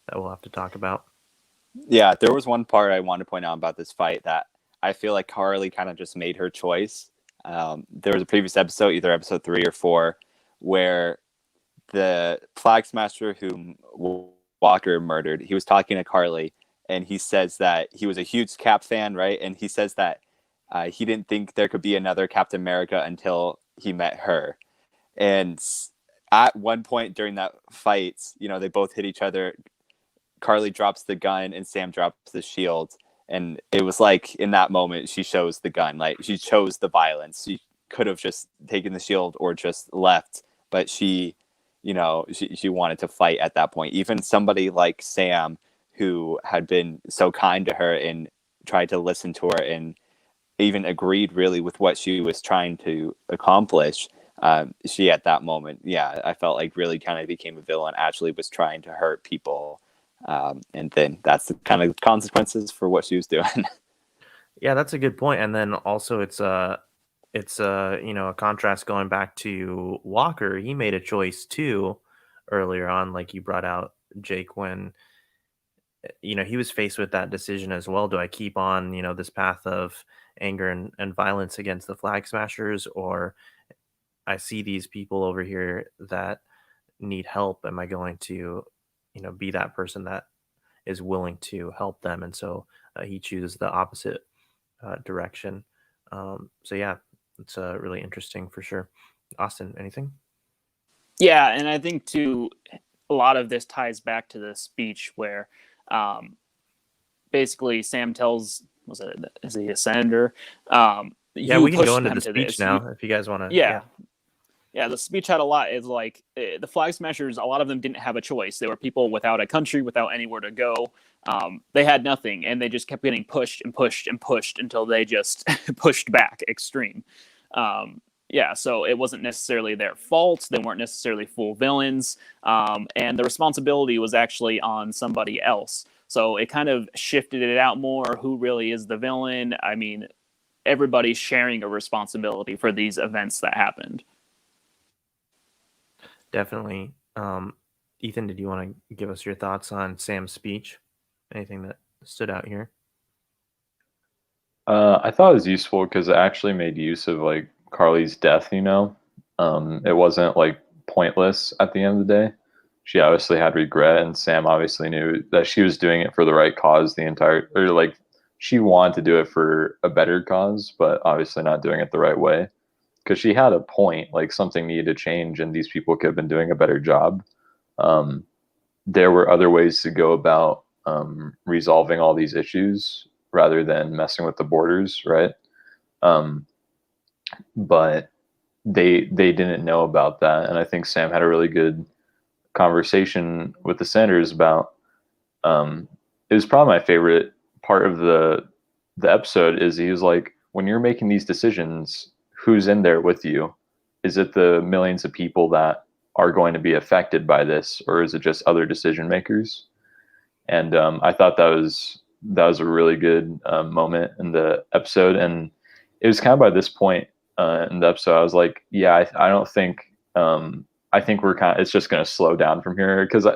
that we'll have to talk about. Yeah, there was one part I want to point out about this fight that I feel like Carly kind of just made her choice. There was a previous episode, either episode 3 or 4, where the Flag Smasher whom Walker murdered, he was talking to Carly, and he says that he was a huge Cap fan, right? And he says that he didn't think there could be another Captain America until he met her. And at one point during that fight, they both hit each other. Carly drops the gun and Sam drops the shield. And it was like in that moment, she chose the gun. Like she chose the violence. She could have just taken the shield or just left. But she wanted to fight at that point. Even somebody like Sam, who had been so kind to her and tried to listen to her and even agreed really with what she was trying to accomplish. She at that moment, yeah, I felt like really kind of became a villain, actually was trying to hurt people. And then that's the kind of consequences for what she was doing. Yeah, that's a good point. And then also it's a contrast going back to Walker. He made a choice too earlier on, like you brought out, Jake, when he was faced with that decision as well. Do I keep on this path of anger and violence against the Flag Smashers, or I see these people over here that need help? Am I going to be that person that is willing to help them? And so he chooses the opposite direction. So yeah, it's really interesting for sure. Austin, anything? Yeah, and I think too, a lot of this ties back to the speech where basically Sam tells, is he a senator? Yeah, we can go into the speech now if you guys want to. Yeah, the speech had a lot. It's like the Flag Smashers, a lot of them didn't have a choice. They were people without a country, without anywhere to go. They had nothing, and they just kept getting pushed and pushed and pushed until they just pushed back extreme. So it wasn't necessarily their fault. They weren't necessarily full villains. And the responsibility was actually on somebody else. So it kind of shifted it out more. Who really is the villain? I mean, everybody's sharing a responsibility for these events that happened. Definitely. Ethan, did you want to give us your thoughts on Sam's speech? Anything that stood out here? I thought it was useful because it actually made use of like Carly's death. It wasn't like pointless at the end of the day. She obviously had regret, and Sam obviously knew that she was doing it for the right cause. She wanted to do it for a better cause, but obviously not doing it the right way. Because she had a point, like something needed to change, and these people could have been doing a better job. there were other ways to go about resolving all these issues rather than messing with the borders, right? Um, but they didn't know about that, and I think Sam had a really good conversation with the senators about. It was probably my favorite part of the episode. Is he was like, when you're making these decisions, who's in there with you? Is it the millions of people that are going to be affected by this, or is it just other decision makers? And I thought that was a really good moment in the episode, and it was kind of by this point in the episode I was like, yeah, I don't think I think we're kind of, it's just going to slow down from here, because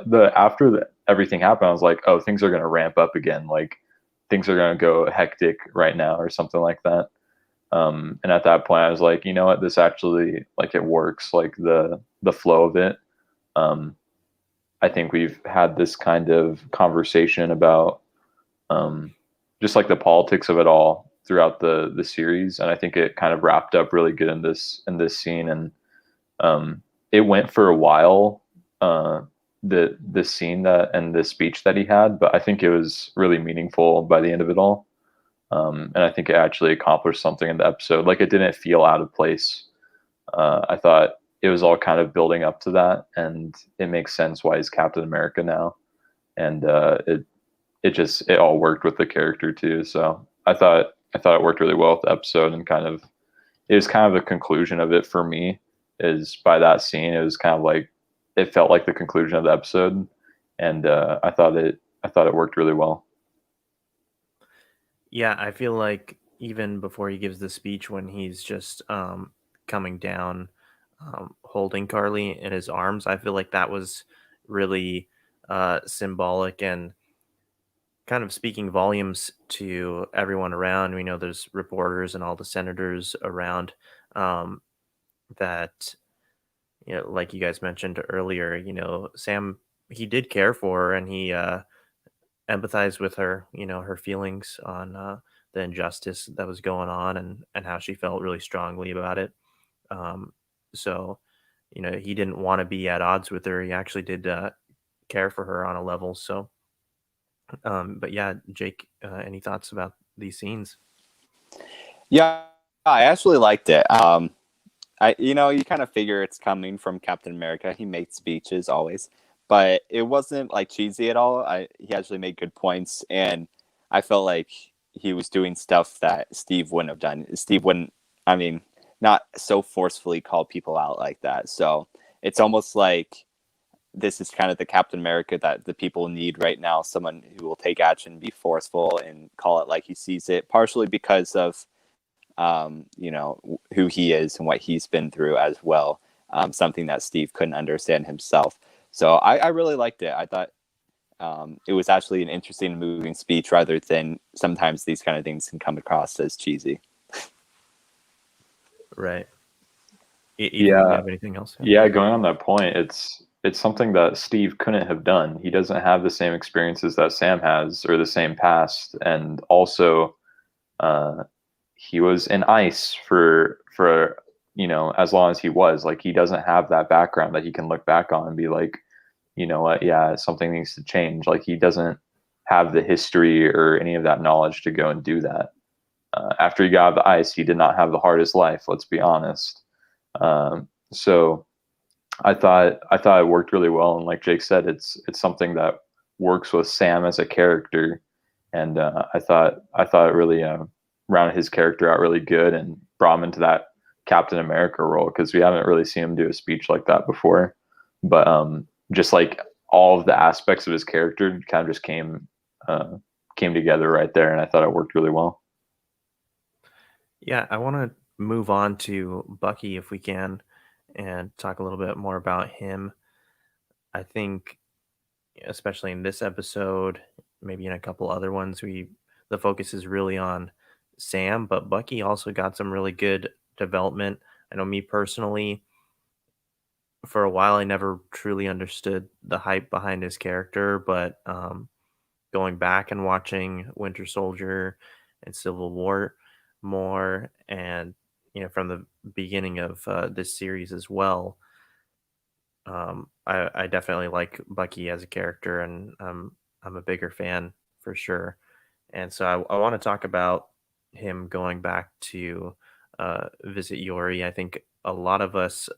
everything happened, I was like, oh, things are going to ramp up again, like things are going to go hectic right now or something like that. And at that point I was like, you know what, this actually, like, it works, like the flow of it. um, I think we've had this kind of conversation about just like the politics of it all throughout the series, and I think it kind of wrapped up really good in this scene. And it went for a while, the scene that and the speech that he had, but I think it was really meaningful by the end of it all. And I think it actually accomplished something in the episode. Like, it didn't feel out of place. I thought it was all kind of building up to that, and it makes sense why he's Captain America now. And it all worked with the character too. So I thought it worked really well with the episode, and kind of, it was kind of the conclusion of it for me. Is by that scene, it was kind of like, it felt like the conclusion of the episode, and I thought it worked really well. Yeah, I feel like even before he gives the speech, when he's just coming down, holding Carly in his arms, I feel like that was really symbolic and kind of speaking volumes to everyone around. We know there's reporters and all the senators around, um, that, like you guys mentioned earlier, Sam, he did care for her, and he empathized with her, her feelings on the injustice that was going on, and how she felt really strongly about it. Um, so, he didn't want to be at odds with her. He actually did care for her on a level. So, but yeah, Jake, any thoughts about these scenes? Yeah, I actually liked it. You kind of figure it's coming from Captain America. He makes speeches always, but it wasn't like cheesy at all. He actually made good points, and I felt like he was doing stuff that Steve wouldn't have done. Steve wouldn't, I mean, not so forcefully call people out like that. So it's almost like this is kind of the Captain America that the people need right now. Someone who will take action, be forceful, and call it like he sees it. Partially because of who he is and what he's been through as well. Something that Steve couldn't understand himself. So I really liked it. I thought it was actually an interesting, moving speech, rather than sometimes these kind of things can come across as cheesy. Right. Ethan, do you Yeah, have anything else? yeah. Going on that point, it's something that Steve couldn't have done. He doesn't have the same experiences that Sam has, or the same past, and also, uh, he was in ice for as long as he was. Like, he doesn't have that background that he can look back on and be like, you know what, yeah, something needs to change. Like, he doesn't have the history or any of that knowledge to go and do that. After he got out of the ice, he did not have the hardest life, let's be honest. So I thought it worked really well, and like Jake said, it's something that works with Sam as a character, and I thought it really rounded his character out really good, and brought him into that Captain America role, because we haven't really seen him do a speech like that before. But just like all of the aspects of his character kind of just came together right there, and I thought it worked really well. Yeah, I want to move on to Bucky if we can, and talk a little bit more about him. I think, especially in this episode, maybe in a couple other ones, the focus is really on Sam, but Bucky also got some really good development. I know, me personally, for a while I never truly understood the hype behind his character, but going back and watching Winter Soldier and Civil War more, and from the beginning of this series as well, I definitely like Bucky as a character, and I'm a bigger fan for sure. And so I want to talk about him going back to visit Yori. I think a lot of us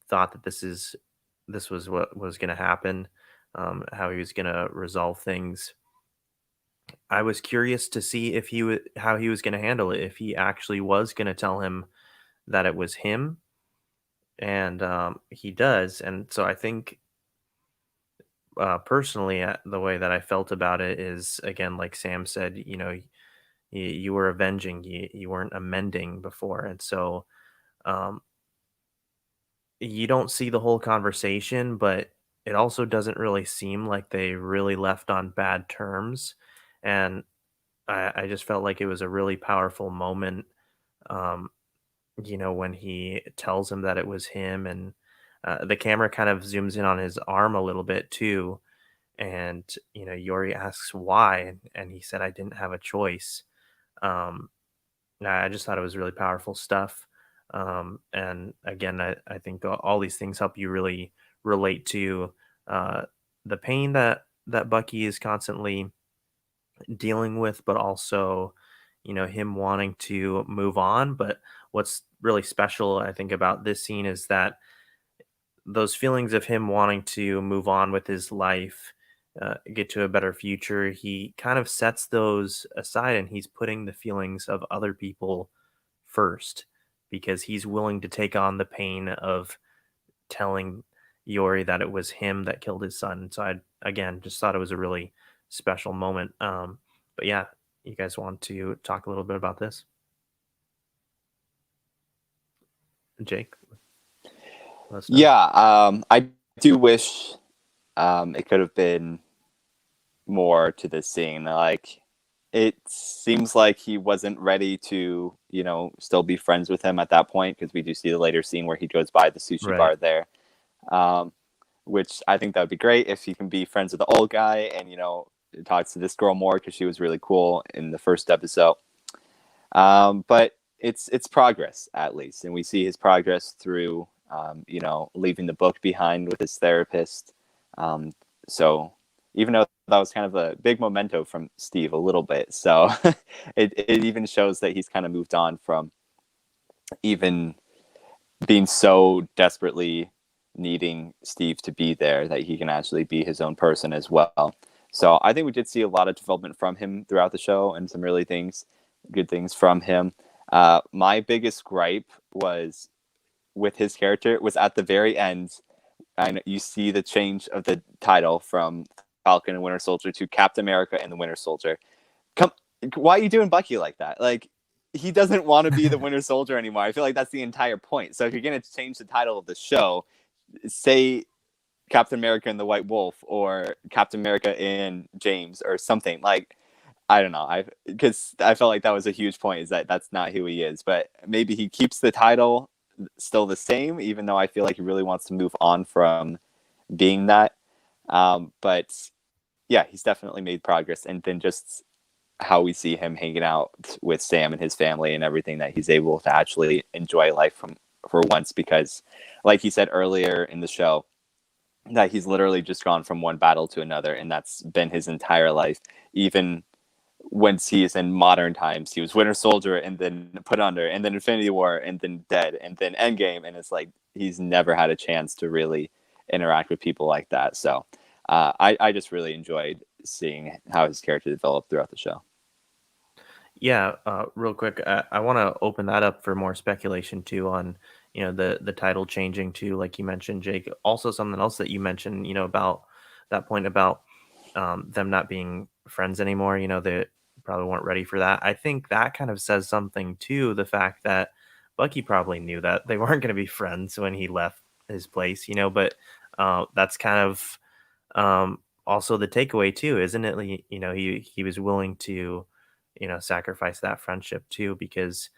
thought that this was what was going to happen, how he was going to resolve things. I was curious to see if how he was going to handle it, if he actually was going to tell him that it was him, and he does. And so I think personally, the way that I felt about it is, again, like Sam said, you were avenging, you weren't amending before, and so um, you don't see the whole conversation, but it also doesn't really seem like they really left on bad terms, and I just felt like it was a really powerful moment. Um, when he tells him that it was him, and the camera kind of zooms in on his arm a little bit too, and Yori asks why, and he said, "I didn't have a choice." Um, I just thought it was really powerful stuff. And again, I think all these things help you really relate to uh, the pain that Bucky is constantly dealing with, but also, him wanting to move on. But what's really special, I think, about this scene is that those feelings of him wanting to move on with his life, get to a better future, he kind of sets those aside, and he's putting the feelings of other people first, because he's willing to take on the pain of telling Yori that it was him that killed his son. So I, again, just thought it was a really special moment. But yeah, you guys want to talk a little bit about this? Jake? Let us know. Yeah, I do wish it could have been more to this scene. Like, it seems like he wasn't ready to, still be friends with him at that point, because we do see the later scene where he goes by the sushi Right. bar there, which I think that would be great if he can be friends with the old guy and, talks to this girl more, because she was really cool in the first episode. But it's progress, at least, and we see his progress through leaving the book behind with his therapist. So even though that was kind of a big memento from Steve a little bit, so it even shows that he's kind of moved on from even being so desperately needing Steve to be there, that he can actually be his own person as well. So I think we did see a lot of development from him throughout the show, and some really good things from him. My biggest gripe was with his character was at the very end. And you see the change of the title from Falcon and Winter Soldier to Captain America and the Winter Soldier. Why are you doing Bucky like that? Like, he doesn't want to be the Winter Soldier anymore. I feel like that's the entire point. So if you're going to change the title of the show, say Captain America and the White Wolf, or Captain America and James, or something. Like, I don't know. Because I felt like that was a huge point, is that that's not who he is. But maybe he keeps the title still the same, even though I feel like he really wants to move on from being that. But yeah, he's definitely made progress. And then just how we see him hanging out with Sam and his family and everything, that he's able to actually enjoy life for once, because like he said earlier in the show, that he's literally just gone from one battle to another, and that's been his entire life. Even once he is in modern times, he was Winter Soldier, and then put under, and then Infinity War, and then dead, and then Endgame, and it's like he's never had a chance to really interact with people like that. So I just really enjoyed seeing how his character developed throughout the show. Yeah, real quick, I want to open that up for more speculation too on the title changing too, like you mentioned, Jake. Also, something else that you mentioned, about that point about them not being friends anymore. They probably weren't ready for that. I think that kind of says something too. The fact that Bucky probably knew that they weren't going to be friends when he left his place, but that's kind of also the takeaway too, isn't it? He was willing to sacrifice that friendship too, because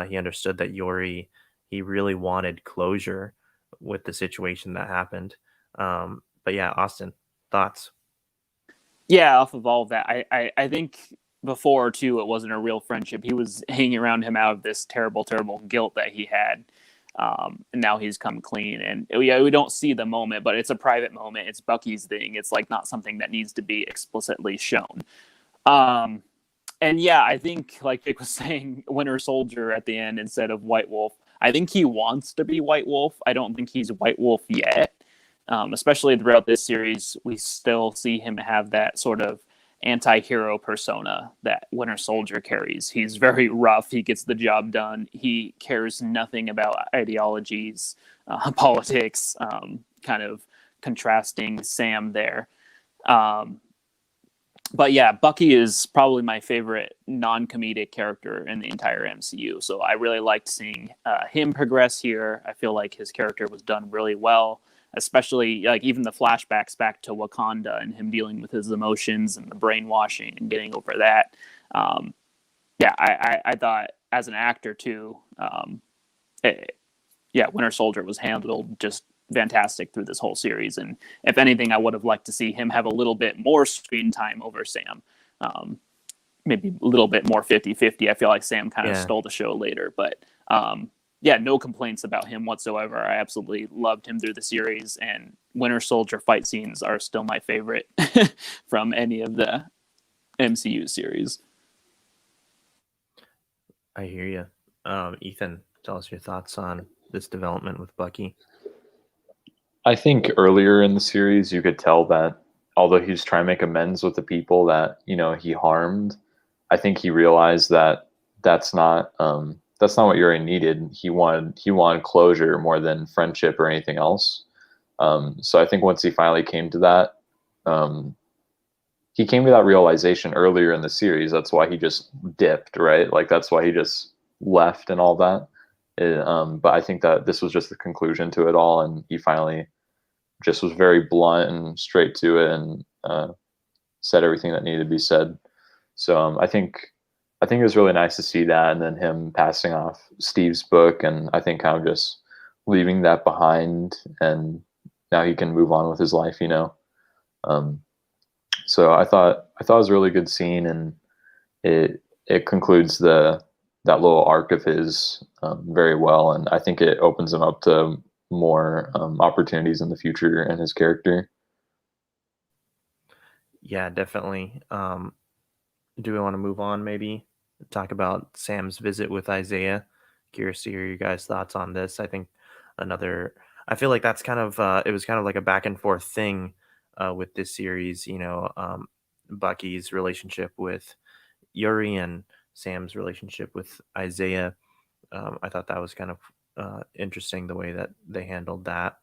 he understood that Yori, he really wanted closure with the situation that happened. But yeah, Austin, thoughts? Yeah, off of all of that, I think before too, it wasn't a real friendship. He was hanging around him out of this terrible, terrible guilt that he had. And now he's come clean, and yeah, we don't see the moment, but it's a private moment. It's Bucky's thing. It's like not something that needs to be explicitly shown. And yeah, I think like Vic was saying, Winter Soldier at the end instead of White Wolf. I think he wants to be White Wolf. I don't think he's White Wolf yet. Especially throughout this series, we still see him have that sort of anti-hero persona that Winter Soldier carries. He's very rough. He gets the job done. He cares nothing about ideologies, politics, kind of contrasting Sam there. But yeah, Bucky is probably my favorite non-comedic character in the entire MCU. So I really liked seeing him progress here. I feel like his character was done really well, especially like even the flashbacks back to Wakanda and him dealing with his emotions and the brainwashing and getting over that. I thought as an actor too, Winter Soldier was handled just fantastic through this whole series. And if anything, I would have liked to see him have a little bit more screen time over Sam. Maybe a little bit more 50-50. I feel like Sam kind of stole the show later, but no complaints about him whatsoever. I absolutely loved him through the series, and Winter Soldier fight scenes are still my favorite from any of the MCU series. I hear you. Ethan, tell us your thoughts on this development with Bucky. I think earlier in the series, you could tell that although he's trying to make amends with the people that, he harmed, I think he realized that that's not what Yuri needed. He wanted closure more than friendship or anything else. So I think once he finally came to that, he came to that realization earlier in the series. That's why he just dipped, right? Like that's why he just left and all that. But I think that this was just the conclusion to it all, and he finally just was very blunt and straight to it, and said everything that needed to be said. So I think it was really nice to see that, and then him passing off Steve's book, and I think kind of just leaving that behind, and now he can move on with his life, So I thought it was a really good scene, and it concludes that little arc of his very well, and I think it opens him up to more opportunities in the future and his character. Yeah, definitely. Do we want to move on, maybe talk about Sam's visit with Isaiah? Curious to hear you guys' thoughts on this. I feel like that's kind of it was kind of like a back and forth thing with this series, Bucky's relationship with Yuri and Sam's relationship with Isaiah. I thought that was kind of interesting the way that they handled that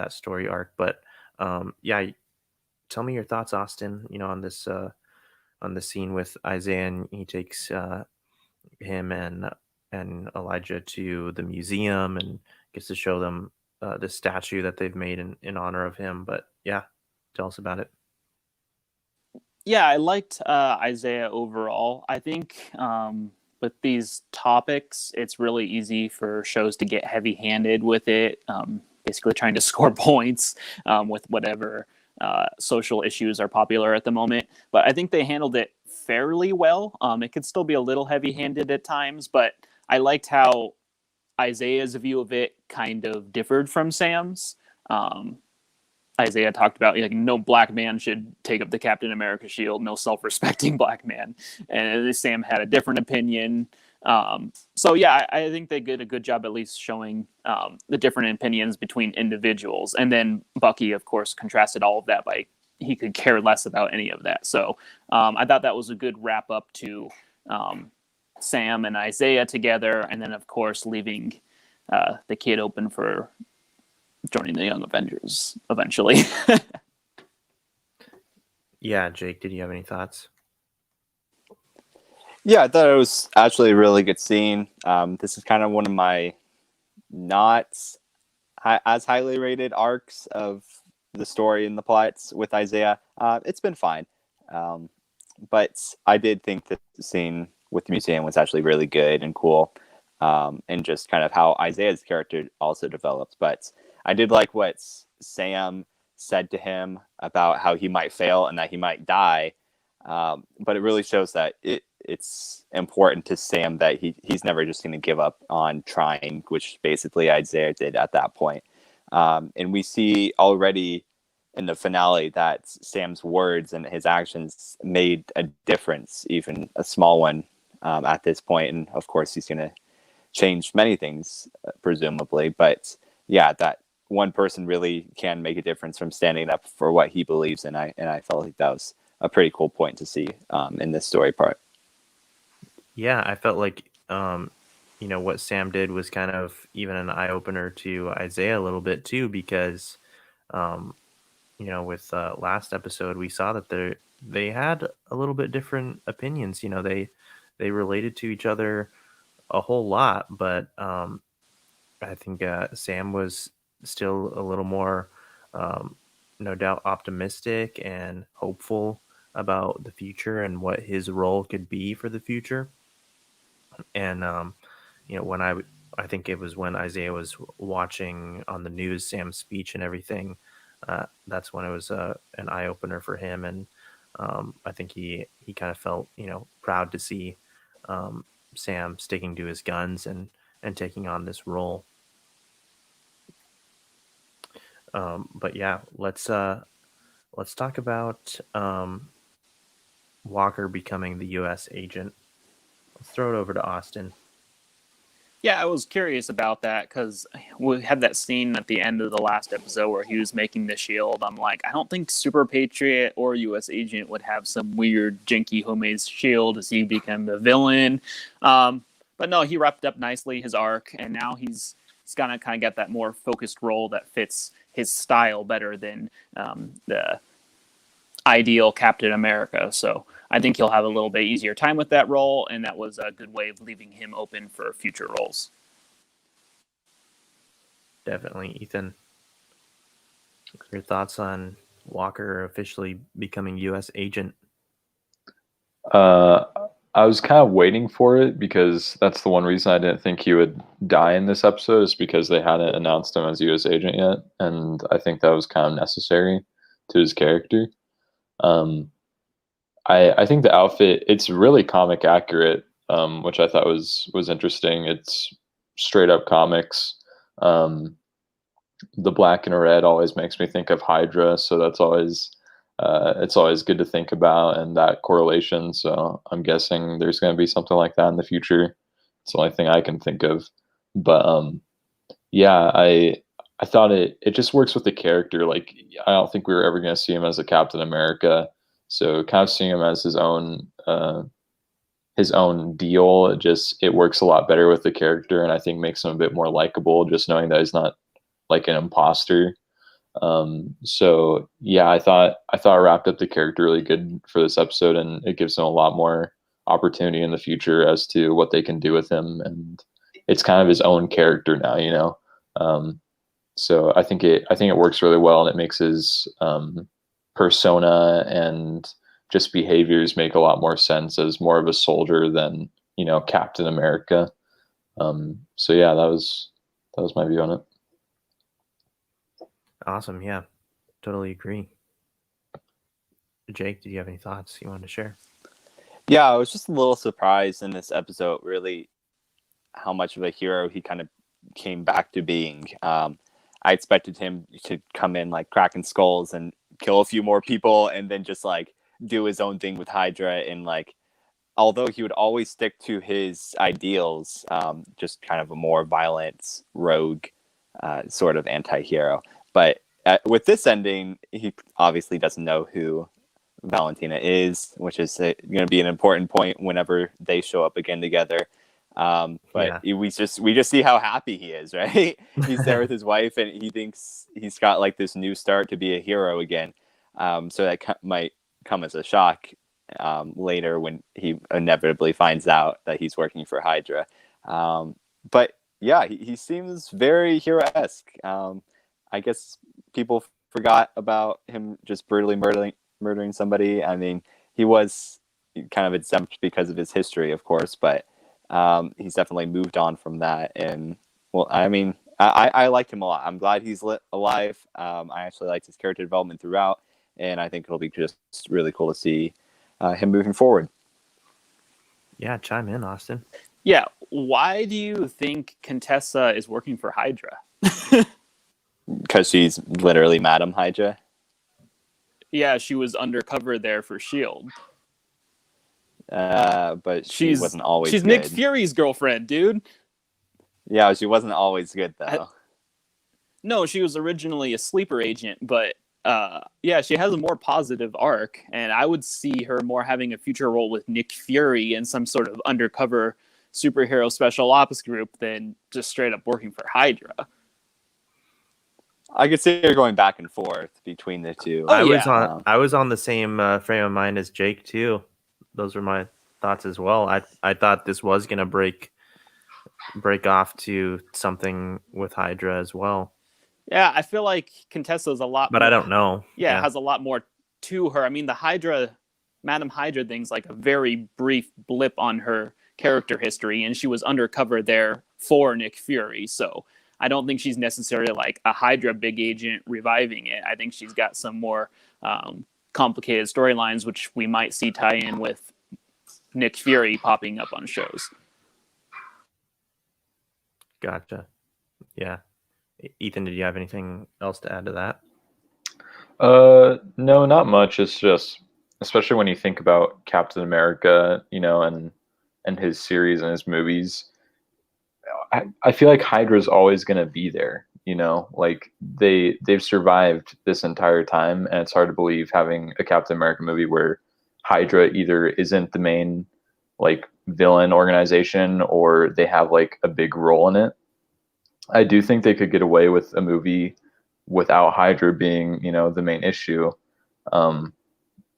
story arc. But tell me your thoughts, Austin. On this scene with Isaiah, and he takes him and Elijah to the museum and gets to show them the statue that they've made in honor of him. But yeah, tell us about it. Yeah, I liked Isaiah overall. I think with these topics, it's really easy for shows to get heavy-handed with it, basically trying to score points with whatever social issues are popular at the moment. But I think they handled it fairly well. It could still be a little heavy-handed at times, but I liked how Isaiah's view of it kind of differed from Sam's. Isaiah talked about no black man should take up the Captain America shield, no self-respecting black man, and Sam had a different opinion. So yeah, I think they did a good job at least showing the different opinions between individuals, and then Bucky, of course, contrasted all of that by he could care less about any of that. So I thought that was a good wrap up to Sam and Isaiah together, and then of course leaving the kid open for joining the Young Avengers eventually. Yeah, Jake, did you have any thoughts? Yeah, I thought it was actually a really good scene. This is kind of one of my not as highly rated arcs of the story and the plots with Isaiah. It's been fine. But I did think that the scene with the museum was actually really good and cool. And just kind of how Isaiah's character also developed. But I did like what Sam said to him about how he might fail and that he might die. But it really shows that it it's important to Sam that he's never just going to give up on trying, which basically Isaiah did at that point. And we see already in the finale that Sam's words and his actions made a difference, even a small one, at this point. And of course, he's going to change many things, presumably. But yeah, that one person really can make a difference from standing up for what he believes in. I felt like that was a pretty cool point to see in this story part. Yeah, I felt like what Sam did was kind of even an eye opener to Isaiah a little bit too, because with last episode we saw that they had a little bit different opinions. They related to each other a whole lot, but I think Sam was still a little more, no doubt, optimistic and hopeful about the future and what his role could be for the future. And when I think it was when Isaiah was watching on the news Sam's speech and everything, that's when it was an eye opener for him, and I think he kind of felt proud to see Sam sticking to his guns and taking on this role. But yeah, let's talk about Walker becoming the U.S. agent. Let's throw it over to Austin. Yeah, I was curious about that because we had that scene at the end of the last episode where he was making the shield. I'm like, I don't think Super Patriot or U.S. Agent would have some weird, janky homemade shield as he become the villain. But no, he wrapped up nicely his arc, and now he's gonna kind of get that more focused role that fits his style better than the ideal Captain America. So I think he'll have a little bit easier time with that role, and that was a good way of leaving him open for future roles. Definitely. Ethan, your thoughts on Walker officially becoming U.S. agent? I was kind of waiting for it because that's the one reason I didn't think he would die in this episode, is because they hadn't announced him as U.S. agent yet, and I think that was kind of necessary to his character. I think the outfit, it's really comic accurate, which I thought was interesting. It's straight up comics. The black and red always makes me think of Hydra, so that's always it's always good to think about, and that correlation. So I'm guessing there's going to be something like that in the future. It's the only thing I can think of. But yeah, I thought it just works with the character. Like, I don't think we were ever going to see him as a Captain America. So kind of seeing him as his own deal, it works a lot better with the character, and I think makes him a bit more likable, just knowing that he's not like an imposter. So yeah, I thought it wrapped up the character really good for this episode, and it gives him a lot more opportunity in the future as to what they can do with him, and it's kind of his own character now, so I think it works really well, and it makes his persona and just behaviors make a lot more sense as more of a soldier than Captain America. So yeah, that was my view on it. Awesome. Yeah, totally agree. Jake, did you have any thoughts you wanted to share? Yeah, I was just a little surprised in this episode, really, how much of a hero he kind of came back to being. I expected him to come in like cracking skulls and kill a few more people, and then just like do his own thing with Hydra. And like, although he would always stick to his ideals, just kind of a more violent rogue sort of anti-hero. But with this ending, he obviously doesn't know who Valentina is, which is going to be an important point whenever they show up again together. But we just see how happy he is, right? He's there with his wife, and he thinks he's got like this new start to be a hero again. So that might come as a shock later when he inevitably finds out that he's working for Hydra. But yeah, he seems very hero-esque. I guess people forgot about him just brutally murdering somebody. I mean, he was kind of exempt because of his history, of course, but he's definitely moved on from that. And well, I mean, I liked him a lot. I'm glad he's alive. I actually liked his character development throughout, and I think it'll be just really cool to see him moving forward. Yeah, chime in, Austin. Yeah, why do you think Contessa is working for Hydra? Because she's literally Madam Hydra. Yeah, she was undercover there for Shield. But she wasn't always she's good. Nick Fury's girlfriend, dude. Yeah, she wasn't always good though. No, she was originally a sleeper agent, but yeah, she has a more positive arc, and I would see her more having a future role with Nick Fury in some sort of undercover superhero special ops group than just straight up working for Hydra. I could see her going back and forth between the two. Oh, I was on the same frame of mind as Jake too. Those were my thoughts as well. I thought this was gonna break off to something with Hydra as well. Yeah, I feel like Contessa's a lot But more, I don't know. Yeah, it has a lot more to her. I mean, the Madam Hydra thing's like a very brief blip on her character history, and she was undercover there for Nick Fury. So I don't think she's necessarily like a Hydra big agent reviving it. I think she's got some more complicated storylines, which we might see tie in with Nick Fury popping up on shows. Gotcha. Yeah. Ethan, did you have anything else to add to that? No, not much. It's just, especially when you think about Captain America, and his series and his movies, I feel like Hydra's always going to be there. Like they've survived this entire time, and it's hard to believe having a Captain America movie where Hydra either isn't the main like villain organization or they have like a big role in it. I do think they could get away with a movie without Hydra being, the main issue.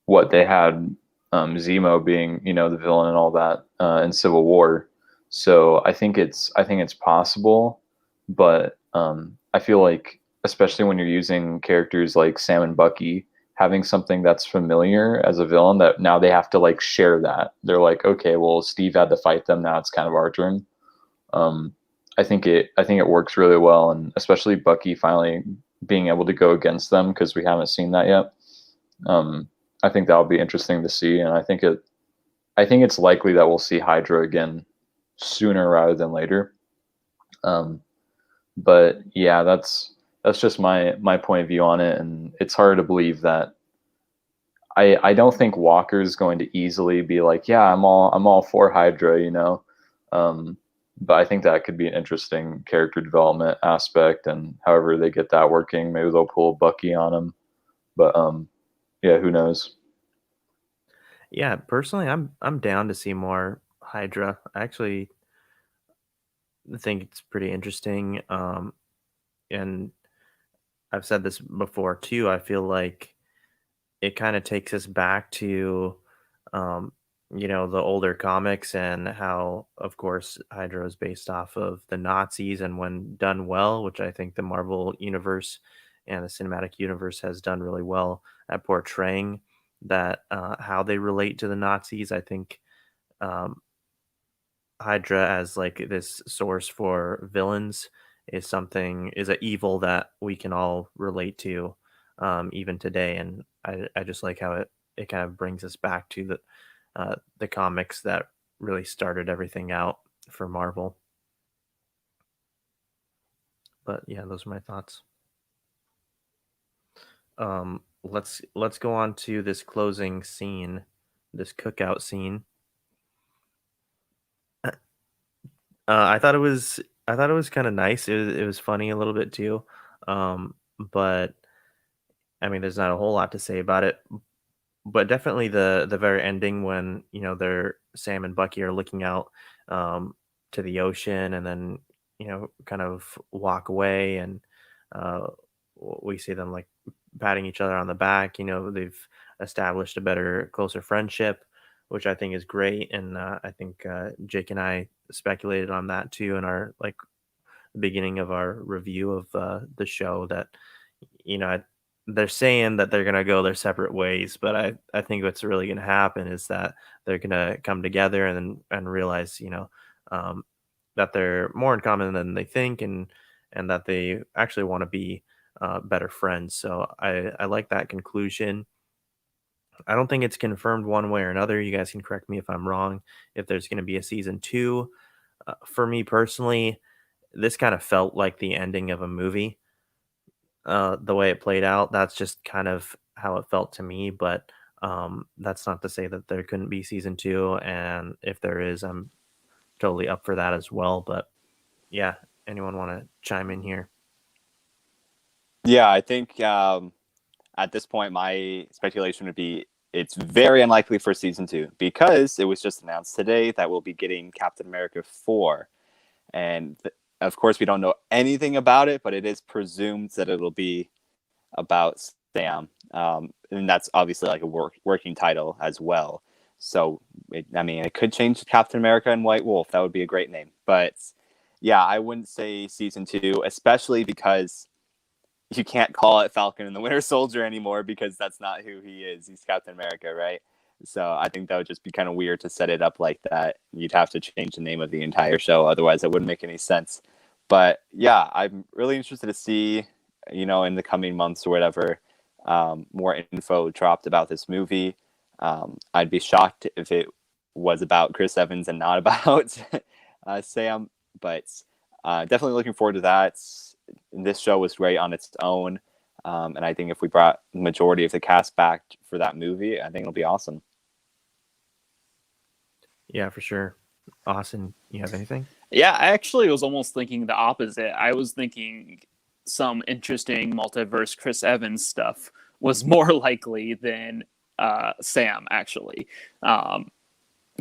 What they had Zemo being, the villain and all that in Civil War. So I think it's possible, but I feel like especially when you're using characters like Sam and Bucky, having something that's familiar as a villain that now they have to like share that. They're like, okay, well, Steve had to fight them. Now it's kind of our turn. I think it works really well, and especially Bucky finally being able to go against them because we haven't seen that yet. I think that'll be interesting to see, and I think it's likely that we'll see Hydra again sooner rather than later. But yeah, that's just my point of view on it, and it's hard to believe that. I don't think Walker's going to easily be like, yeah, I'm all for Hydra, but I think that could be an interesting character development aspect, and however they get that working, maybe they'll pull Bucky on him. But yeah, who knows? Yeah, personally, I'm down to see more Hydra. I actually think it's pretty interesting. And I've said this before too. I feel like it kind of takes us back to, um, the older comics and how, of course, Hydra is based off of the Nazis, and when done well, which I think the Marvel universe and the cinematic universe has done really well at portraying that how they relate to the Nazis. I think um, Hydra as like this source for villains is an evil that we can all relate to even today, and I just like how it kind of brings us back to the comics that really started everything out for Marvel. But yeah, those are my thoughts. Let's go on to this closing scene, this cookout scene. I thought it was kind of nice. It was funny a little bit too. But I mean, there's not a whole lot to say about it. But definitely the very ending when they're Sam and Bucky are looking out to the ocean, and then kind of walk away, and uh, we see them like patting each other on the back. They've established a better, closer friendship, which I think is great. And I think Jake and I speculated on that too in our like beginning of our review of the show that you know they're saying that they're gonna go their separate ways, but I think what's really gonna happen is that they're gonna come together and realize um, that they're more in common than they think, and that they actually want to be better friends. So I like that conclusion. I don't think it's confirmed one way or another. You guys can correct me if I'm wrong. If there's going to be a season 2, for me personally, this kind of felt like the ending of a movie. The way it played out, that's just kind of how it felt to me. But that's not to say that there couldn't be season 2, and if there is, I'm totally up for that as well. But yeah, anyone want to chime in here? Yeah, I think at this point, my speculation would be it's very unlikely for season 2 because it was just announced today that we'll be getting Captain America 4. And of course, we don't know anything about it, but it is presumed that it'll be about Sam. And that's obviously like a working title as well. So, it could change to Captain America and White Wolf. That would be a great name. But yeah, I wouldn't say season 2, especially because you can't call it Falcon and the Winter Soldier anymore because that's not who he is. He's Captain America, right? So I think that would just be kind of weird to set it up like that. You'd have to change the name of the entire show. Otherwise, it wouldn't make any sense. But yeah, I'm really interested to see, in the coming months or whatever, more info dropped about this movie. I'd be shocked if it was about Chris Evans and not about Sam. But definitely looking forward to that. This show was great on its own. And I think if we brought the majority of the cast back for that movie, I think it'll be awesome. Yeah, for sure. Austin, you have anything? Yeah, I actually was almost thinking the opposite. I was thinking some interesting multiverse Chris Evans stuff was more likely than Sam, actually.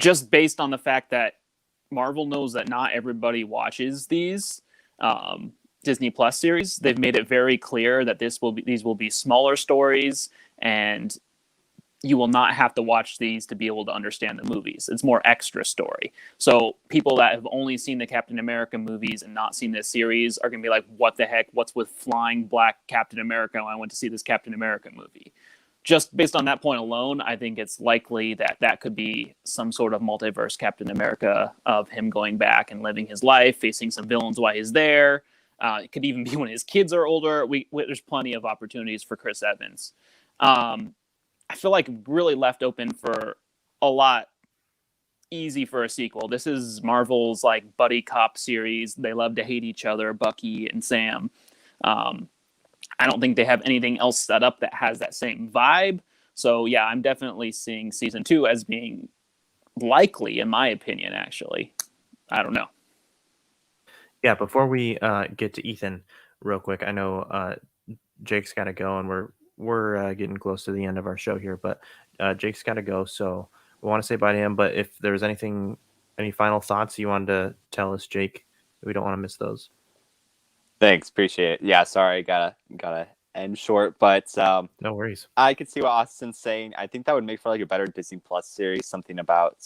Just based on the fact that Marvel knows that not everybody watches these Disney Plus series. They've made it very clear that these will be smaller stories, and you will not have to watch these to be able to understand the movies. It's more extra story. So people that have only seen the Captain America movies and not seen this series are going to be like, what the heck? What's with flying black Captain America? I went to see this Captain America movie. Just based on that point alone, I think it's likely that that could be some sort of multiverse Captain America of him going back and living his life, facing some villains while he's there. It could even be when his kids are older. There's plenty of opportunities for Chris Evans. I feel like really left open for a lot easy for a sequel. This is Marvel's like buddy cop series. They love to hate each other, Bucky and Sam. I don't think they have anything else set up that has that same vibe. So yeah, I'm definitely seeing season 2 as being likely, in my opinion, actually. I don't know. Yeah, before we get to Ethan real quick, I know Jake's got to go, and we're getting close to the end of our show here, but Jake's got to go, so we want to say bye to him. But if there was any final thoughts you wanted to tell us, Jake, we don't want to miss those. Thanks, appreciate it. Yeah, sorry, gotta end short, but no worries. I could see what Austin's saying. I think that would make for like a better Disney Plus series, something about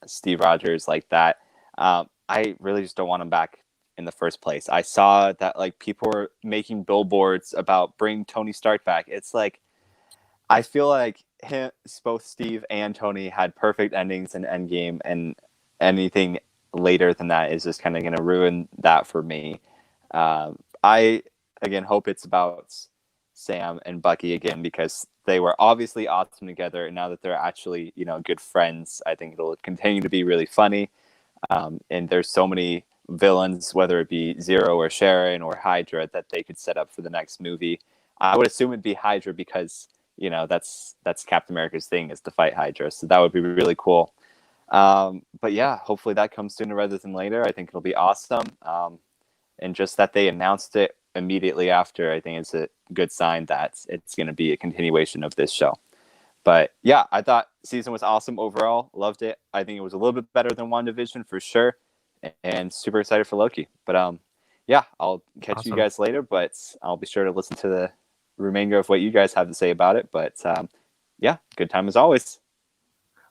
Steve Rogers like that. I really just don't want him back in the first place. I saw that like people were making billboards about bring Tony Stark back. It's like I feel like both Steve and Tony had perfect endings in Endgame, and anything later than that is just kind of going to ruin that for me. I again hope it's about Sam and Bucky again because they were obviously awesome together, and now that they're actually good friends, I think it'll continue to be really funny. And there's so many villains, whether it be Zero or Sharon or Hydra, that they could set up for the next movie. I would assume it'd be Hydra because that's Captain America's thing is to fight Hydra, so that would be really cool. But yeah, hopefully that comes sooner rather than later. I think it'll be awesome. And just that they announced it immediately after, I think it's a good sign that it's going to be a continuation of this show. But yeah, I thought season was awesome overall. Loved it. I think it was a little bit better than WandaVision for sure. And super excited for Loki. But yeah, I'll catch you guys later. But I'll be sure to listen to the remainder of what you guys have to say about it. But yeah, good time as always.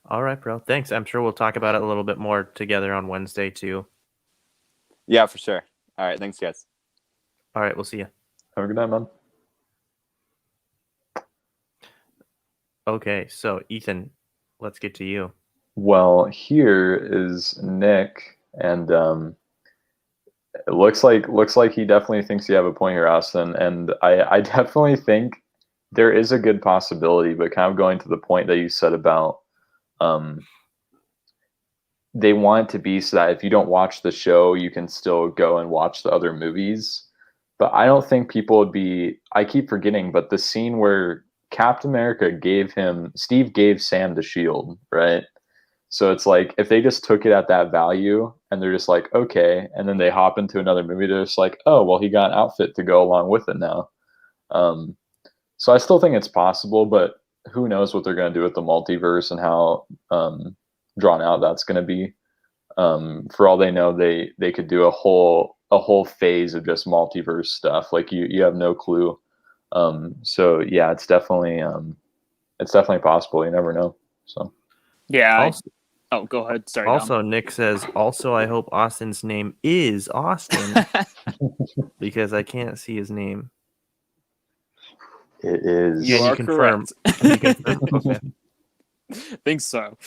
All right, bro. Thanks. I'm sure we'll talk about it a little bit more together on Wednesday too. Yeah, for sure. All right. Thanks, guys. All right. We'll see you. Have a good night, man. Okay. So, Ethan, let's get to you. Well, here is Nick, and it looks like he definitely thinks you have a point here, Austin. And I definitely think there is a good possibility, but kind of going to the point that you said about they want it to be so that if you don't watch the show, you can still go and watch the other movies. But I don't think people would be. I keep forgetting, but the scene where Captain America Steve gave Sam the shield, right? So it's like if they just took it at that value and they're just like, okay, and then they hop into another movie, they're just like, oh, well, he got an outfit to go along with it now. Um, so I still think it's possible, but who knows what they're going to do with the multiverse and how drawn out that's going to be. For all they know, they could do a whole phase of just multiverse stuff. Like you have no clue. So yeah, it's definitely possible. You never know. So Yeah. Oh, go ahead. Sorry. Also, Nick says, also, I hope Austin's name is Austin because I can't see his name. it is. You Can are you confirm? correct. Can you confirm? Okay. Think so.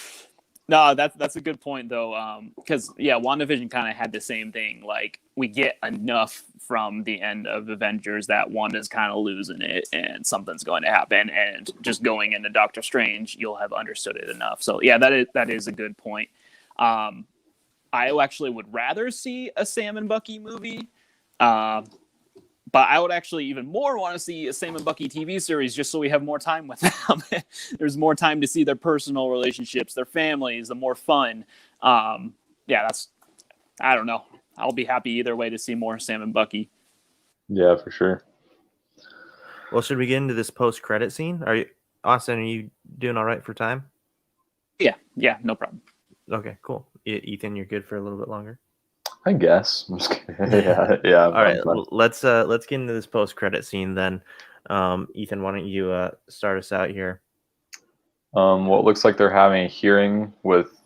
No, that's a good point though, because WandaVision kind of had the same thing. Like we get enough from the end of Avengers that Wanda's kind of losing it, and something's going to happen. And just going into Doctor Strange, you'll have understood it enough. So yeah, that is a good point. I actually would rather see a Sam and Bucky movie. But I would actually even more want to see a Sam and Bucky TV series just so we have more time with them. There's more time to see their personal relationships, their families, the more fun. I don't know. I'll be happy either way to see more Sam and Bucky. Yeah, for sure. Well, should we get into this post-credit scene? Austin, are you doing all right for time? Yeah, no problem. Okay, cool. Ethan, you're good for a little bit longer? I guess. I'm just kidding. yeah. All right, let's get into this post-credit scene then. Ethan, why don't you start us out here? Well, it looks like they're having a hearing with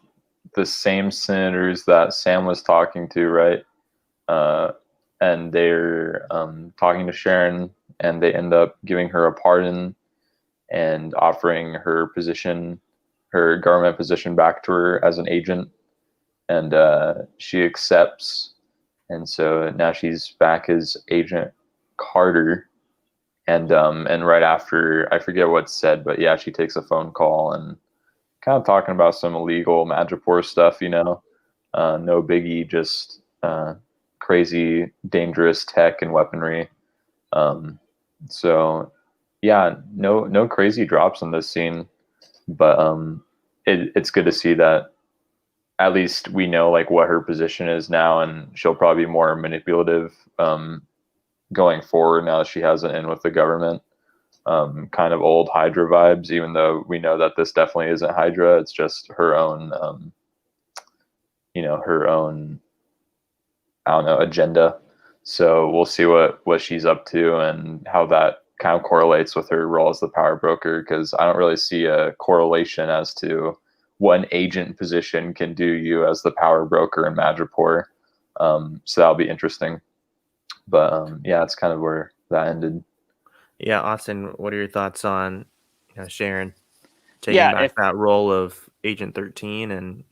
the same senators that Sam was talking to, right? And they're talking to Sharon, and they end up giving her a pardon and offering her government position back to her as an agent. And she accepts. And so now she's back as Agent Carter. And right after, I forget what's said, but yeah, she takes a phone call and kind of talking about some illegal Madripoor stuff, no biggie, just crazy, dangerous tech and weaponry. So yeah, no crazy drops in this scene, but it's good to see that at least we know like what her position is now, and she'll probably be more manipulative going forward now that she has an in with the government. Kind of old Hydra vibes, even though we know that this definitely isn't Hydra. It's just her own, her own, I don't know, agenda. So we'll see what she's up to and how that kind of correlates with her role as the power broker, because I don't really see a correlation as to what an agent position can do you as the power broker in Madripoor. So that'll be interesting. But yeah, it's kind of where that ended. Yeah, Austin, what are your thoughts on Sharon taking back that role of Agent 13 and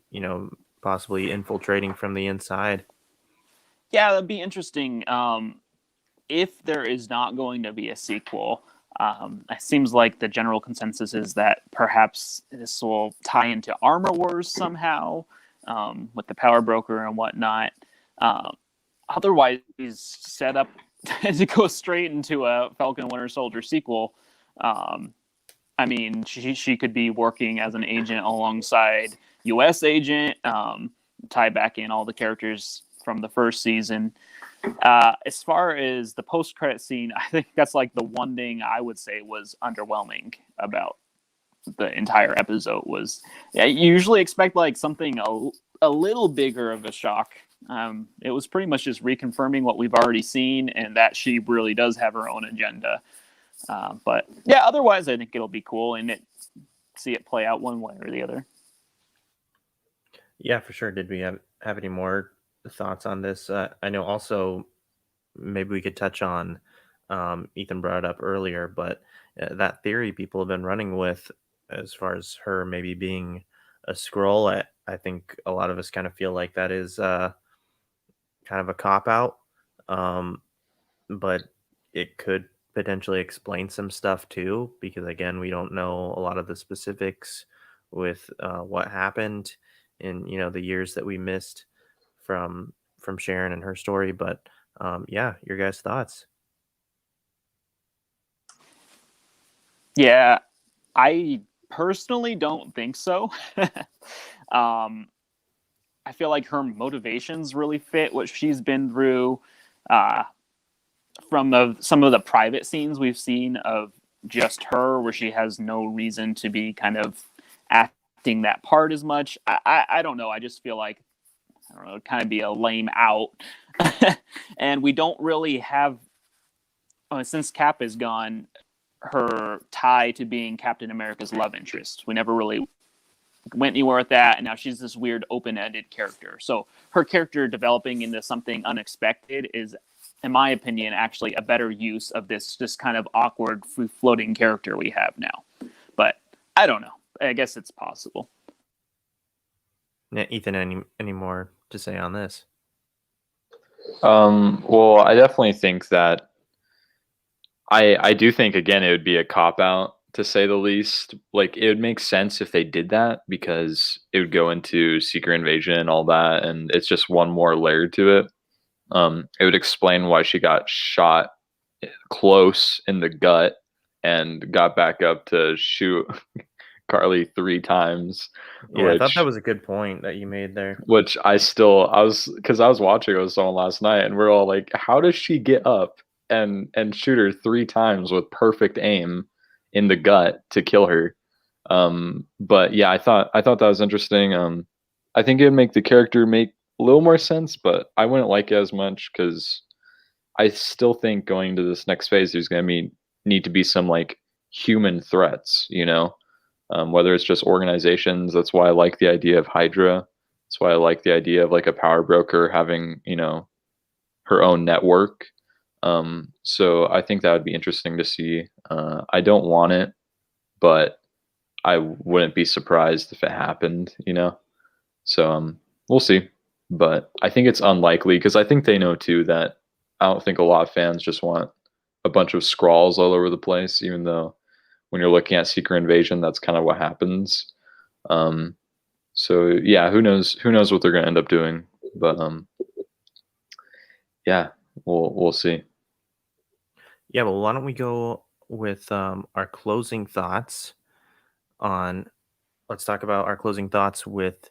possibly infiltrating from the inside? Yeah, that'd be interesting. If there is not going to be a sequel, it seems like the general consensus is that perhaps this will tie into Armor Wars somehow, with the power broker and whatnot. Otherwise, he's set up to go straight into a Falcon Winter Soldier sequel. I mean, she could be working as an agent alongside U.S. agent, tie back in all the characters from the first season. As far as the post-credit scene, I think that's like the one thing I would say was underwhelming about the entire episode was, you usually expect like something a little bigger of a shock. It was pretty much just reconfirming what we've already seen, and that she really does have her own agenda. But yeah, otherwise I think it'll be cool and see it play out one way or the other. Yeah, for sure. Did we have any more thoughts on this? I know also maybe we could touch on, Ethan brought it up earlier, but that theory people have been running with as far as her maybe being a Skrull. I think a lot of us kind of feel like that is kind of a cop out, but it could potentially explain some stuff too, because again, we don't know a lot of the specifics with what happened in the years that we missed from Sharon and her story. But yeah, your guys' thoughts? Yeah, I personally don't think so. um, I feel like her motivations really fit what she's been through. Uh, from some of the private scenes we've seen of just her, where she has no reason to be kind of acting that part as much. I don't know. I just feel like, I don't know, kind of be a lame out. And we don't really have, since Cap is gone, her tie to being Captain America's love interest. We never really went anywhere with that, and now she's this weird open-ended character. So her character developing into something unexpected is, in my opinion, actually a better use of this just kind of awkward, free-floating character we have now. But I don't know. I guess it's possible. Yeah, Ethan, any more to say on this? Well, I definitely think that I do think, again, it would be a cop out, to say the least. Like, it would make sense if they did that, because it would go into Secret Invasion and all that, and it's just one more layer to it. It would explain why she got shot close in the gut and got back up to shoot Carly 3 times. Yeah, I thought that was a good point that you made there. Which I was, because I was watching it with someone last night, and we're all like, how does she get up and shoot her 3 times with perfect aim in the gut to kill her? But yeah, I thought that was interesting. I think it would make the character make a little more sense, but I wouldn't like it as much, because I still think going to this next phase, there's going to need to be some like human threats, whether it's just organizations. That's why I like the idea of Hydra. That's why I like the idea of like a power broker having, her own network. So I think that would be interesting to see. I don't want it, but I wouldn't be surprised if it happened, So we'll see. But I think it's unlikely, because I think they know too that I don't think a lot of fans just want a bunch of scrawls all over the place, even though when you're looking at Secret Invasion, that's kind of what happens. So yeah, who knows what they're going to end up doing, but yeah, we'll see. Yeah, well, why don't we go with our closing thoughts on? Let's talk about our closing thoughts with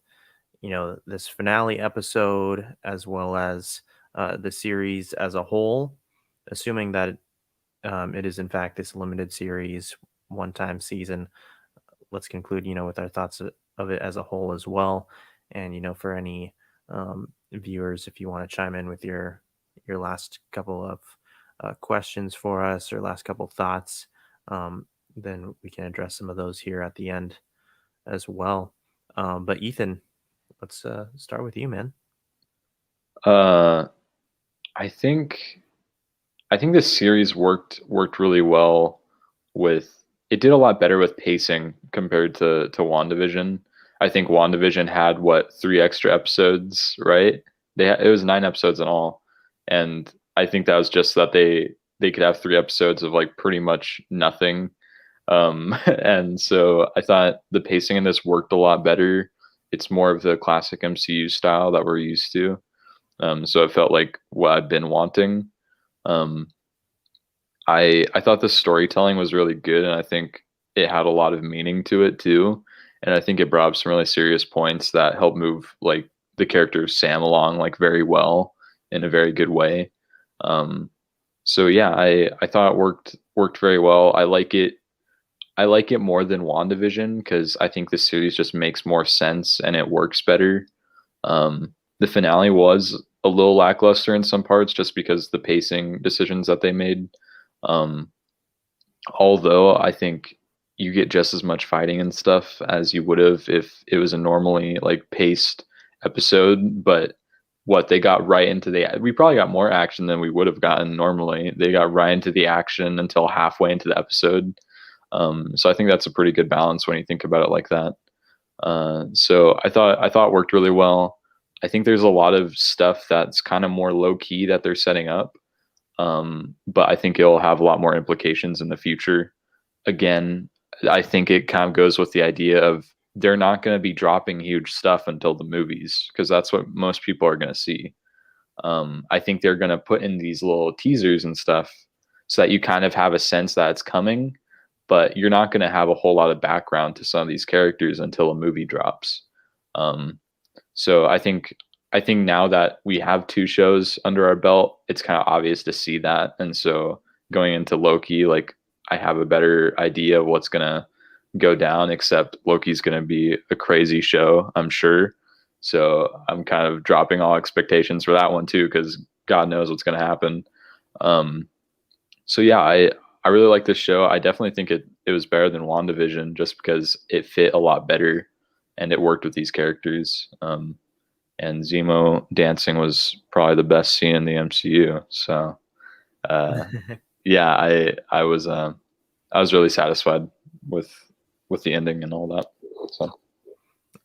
this finale episode, as well as the series as a whole, assuming that it is in fact this limited series, one-time season. Let's conclude with our thoughts of it as a whole as well. And for any viewers, if you want to chime in with your last couple of questions for us, or last couple thoughts, then we can address some of those here at the end as well. But Ethan, let's start with you, man. I think this series worked really well. It did a lot better with pacing compared to WandaVision. I think WandaVision had 3 extra episodes, right? It was 9 episodes in all, and I think that was just that they could have 3 episodes of like pretty much nothing. And so I thought the pacing in this worked a lot better. It's more of the classic MCU style that we're used to. So it felt like what I've been wanting. I thought the storytelling was really good, and I think it had a lot of meaning to it too. And I think it brought up some really serious points that helped move like the character of Sam along like very well, in a very good way. So yeah, I thought it worked very well. I like it more than WandaVision, because I think this series just makes more sense and it works better. The finale was a little lackluster in some parts, just because the pacing decisions that they made. Although I think you get just as much fighting and stuff as you would have if it was a normally like paced episode. But what they got right into we probably got more action than we would have gotten normally. They got right into the action until halfway into the episode. So I think that's a pretty good balance when you think about it like that. So I thought it worked really well. I think there's a lot of stuff that's kind of more low key that they're setting up. but I think it'll have a lot more implications in the future. Again, I think it kind of goes with the idea of they're not going to be dropping huge stuff until the movies, because that's what most people are going to see. I think they're going to put in these little teasers and stuff so that you kind of have a sense that it's coming, but you're not going to have a whole lot of background to some of these characters until a movie drops. So I think now that we have 2 shows under our belt, it's kind of obvious to see that. And so going into Loki, like, I have a better idea of what's gonna go down, except Loki's gonna be a crazy show, I'm sure. So I'm kind of dropping all expectations for that one too, because God knows what's gonna happen. So yeah, I really like this show. I definitely think it was better than WandaVision just because it fit a lot better and it worked with these characters. And Zemo dancing was probably the best scene in the MCU. So yeah, I was really satisfied with the ending and all that. So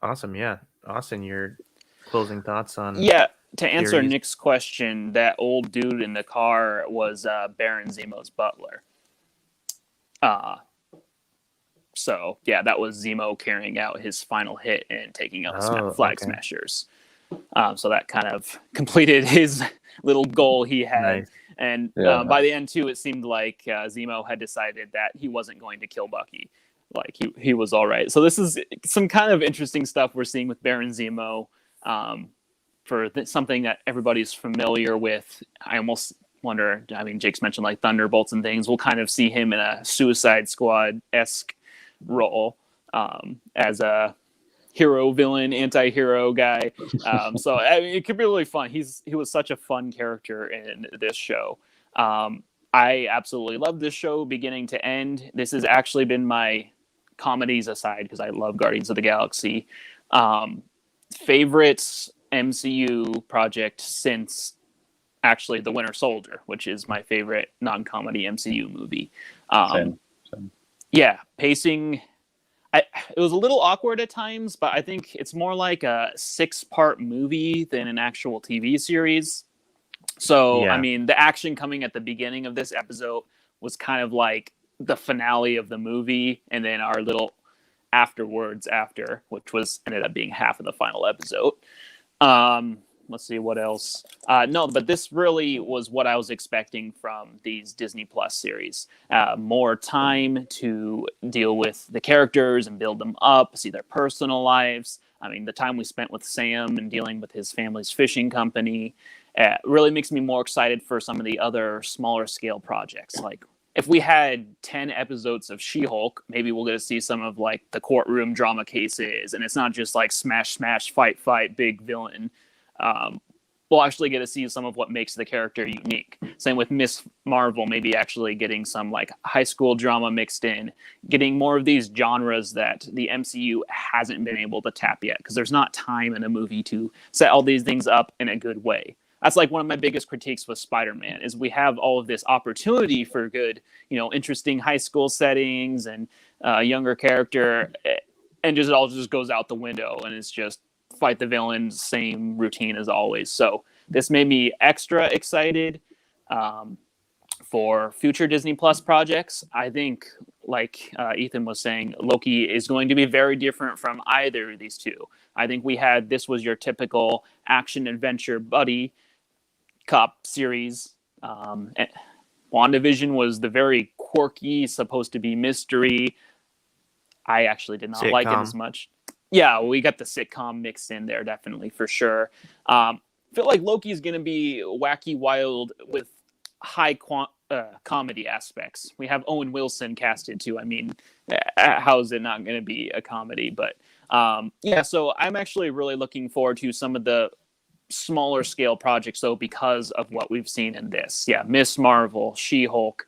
Awesome. Yeah. Austin, your closing thoughts on Yeah, to answer theories? Nick's question, that old dude in the car was Baron Zemo's butler. So yeah, that was Zemo carrying out his final hit and taking out the Flag okay. Smashers. So that kind of completed his little goal he had. Nice. And Yeah. by the end too, it seemed like Zemo had decided that he wasn't going to kill Bucky. Like he was all right. So this is some kind of interesting stuff we're seeing with Baron Zemo. For something that everybody's familiar with. I almost wonder, I mean, Jake's mentioned like Thunderbolts and things. We'll kind of see him in a Suicide Squad-esque role as a hero, villain, anti-hero guy. So I mean, it could be really fun. He was such a fun character in this show. I absolutely love this show beginning to end. This has actually been my, comedies aside, because I love Guardians of the Galaxy, favorite MCU project since actually The Winter Soldier, which is my favorite non-comedy MCU movie. Same. Yeah, pacing, it was a little awkward at times, but I think it's more like a 6-part movie than an actual TV series. So, Yeah. I mean, the action coming at the beginning of this episode was kind of like the finale of the movie, and then our little afterwards after, which was ended up being half of the final episode. Let's see what else. No, but this really was what I was expecting from these Disney Plus series. More time to deal with the characters and build them up, see their personal lives. I mean, the time we spent with Sam and dealing with his family's fishing company really makes me more excited for some of the other smaller scale projects. Like, if we had 10 episodes of She-Hulk, maybe we'll get to see some of like the courtroom drama cases, and it's not just like smash, smash, fight, fight, big villain. We'll actually get to see some of what makes the character unique. Same with Miss Marvel, maybe actually getting some like high school drama mixed in, getting more of these genres that the MCU hasn't been able to tap yet, because there's not time in a movie to set all these things up in a good way. That's like one of my biggest critiques with Spider-Man, is we have all of this opportunity for good, interesting high school settings and younger character, and it all just goes out the window, and it's just fight the villain, same routine as always. So this made me extra excited for future Disney Plus projects. I think, like Ethan was saying, Loki is going to be very different from either of these two. I think this was your typical action adventure buddy cop series. WandaVision was the very quirky, supposed to be mystery. I actually did not like it as much. Yeah, we got the sitcom mixed in there, definitely, for sure. Feel like Loki is going to be wacky, wild with high comedy aspects. We have Owen Wilson casted too. I mean, how is it not going to be a comedy? But yeah, so I'm actually really looking forward to some of the smaller scale projects, though, because of what we've seen in this. Yeah, Miss Marvel, She-Hulk,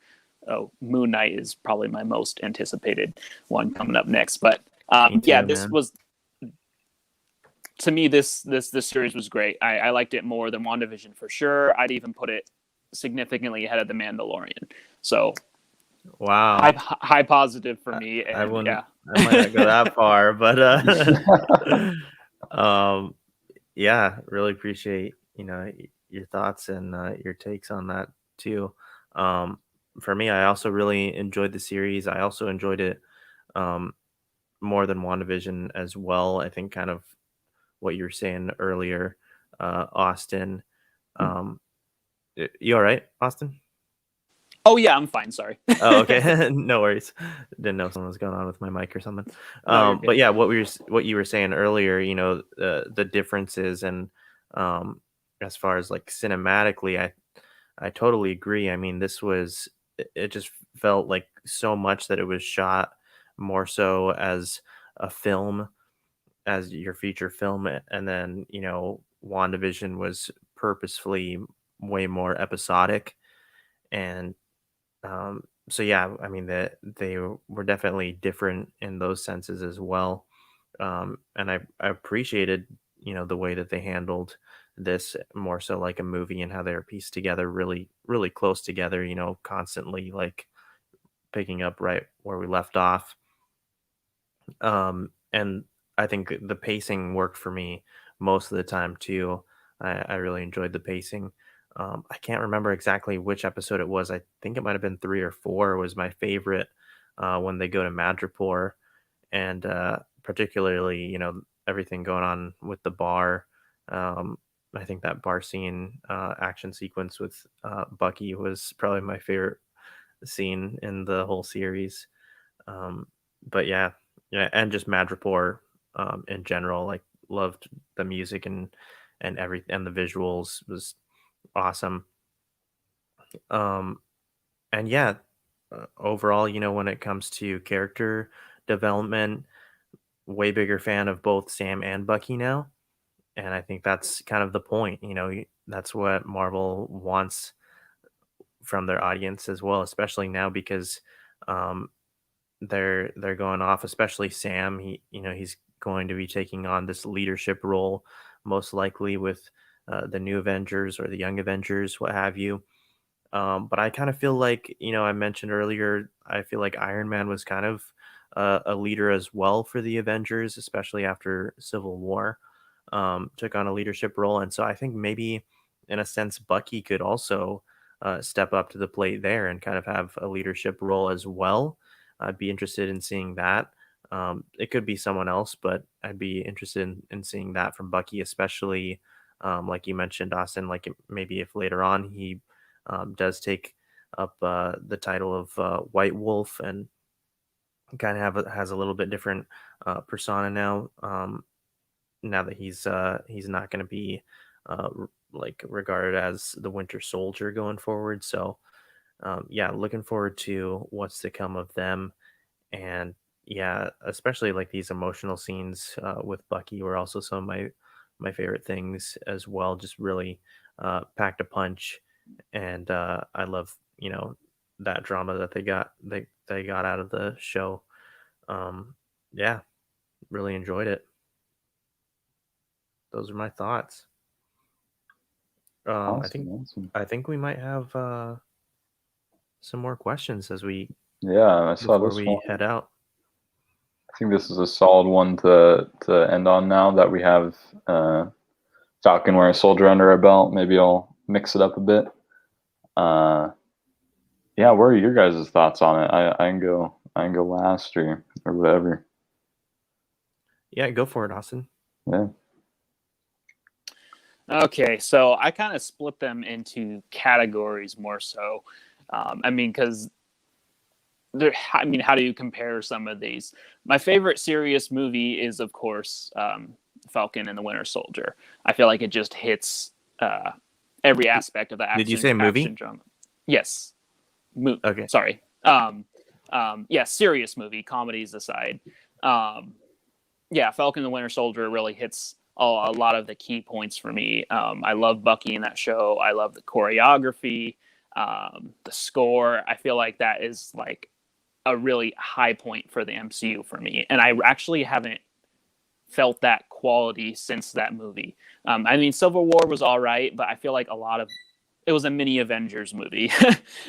Moon Knight is probably my most anticipated one coming up next. But yeah, this was, to me, this series was great. I liked it more than WandaVision for sure. I'd even put it significantly ahead of The Mandalorian. So wow, high positive for me. And, I wouldn't. Yeah. I might not go that far, but yeah, really appreciate your thoughts and your takes on that too. Um, for me, I also really enjoyed the series. I also enjoyed it um, more than WandaVision as well. I think kind of what you were saying earlier, Austin. Um, you all right, Austin? Oh yeah, I'm fine. Sorry. Oh, okay. No worries. Didn't know something was going on with my mic or something. No, you're But good. yeah, what you were saying earlier, the differences and um, as far as like cinematically, I totally agree. I mean, it just felt like so much that it was shot more so as a film, as your feature film, and then WandaVision was purposefully way more episodic. And so yeah, I mean that they were definitely different in those senses as well. And I appreciated the way that they handled this more so like a movie and how they were pieced together really really close together, constantly like picking up right where we left off. And I think the pacing worked for me most of the time too. I really enjoyed the pacing. I can't remember exactly which episode it was. I think it might have been 3 or 4 was my favorite, when they go to Madripoor, and particularly everything going on with the bar. Um, I think that bar scene, action sequence with Bucky was probably my favorite scene in the whole series. Um, but yeah, yeah, and just Madripoor in general, like loved the music and everything, and the visuals was awesome. Um, and yeah, overall, when it comes to character development, way bigger fan of both Sam and Bucky now, and I think that's kind of the point. That's what Marvel wants from their audience as well, especially now because um, they're going off, especially Sam. He's going to be taking on this leadership role, most likely with the new Avengers or the Young Avengers, what have you. But I kind of feel like, I mentioned earlier, I feel like Iron Man was kind of a leader as well for the Avengers, especially after Civil War, took on a leadership role. And so I think maybe, in a sense, Bucky could also step up to the plate there and kind of have a leadership role as well. I'd be interested in seeing that. It could be someone else, but I'd be interested in seeing that from Bucky, especially like you mentioned, Austin, like maybe if later on he does take up the title of White Wolf and kind of has a little bit different persona now. Now that he's not going to be like regarded as the Winter Soldier going forward. So yeah, looking forward to what's to come of them. And yeah, especially like these emotional scenes with Bucky were also some of my favorite things as well. Just really packed a punch, and I love that drama that they got out of the show. Yeah, really enjoyed it. Those are my thoughts. I think Awesome. we might have some more questions as we Yeah, I saw before this one. we head out. I think this is a solid one to end on now that we have Falcon Winter Soldier under our belt. Maybe I'll mix it up a bit. Yeah, what are your guys' thoughts on it? I can go last or whatever. Yeah, go for it, Austin. Yeah. Okay, so I kind of split them into categories more so. I mean, because how do you compare some of these? My favorite serious movie is, of course, Falcon and the Winter Soldier. I feel like it just hits every aspect of the action. Did you say movie? Action drama. Yes. Okay. Sorry. Yeah, serious movie, comedies aside. Yeah, Falcon and the Winter Soldier really hits a lot of the key points for me. I love Bucky in that show. I love the choreography, the score. I feel like that is like a really high point for the MCU for me. And I actually haven't felt that quality since that movie. I mean, Civil War was all right, but I feel like it was a mini Avengers movie.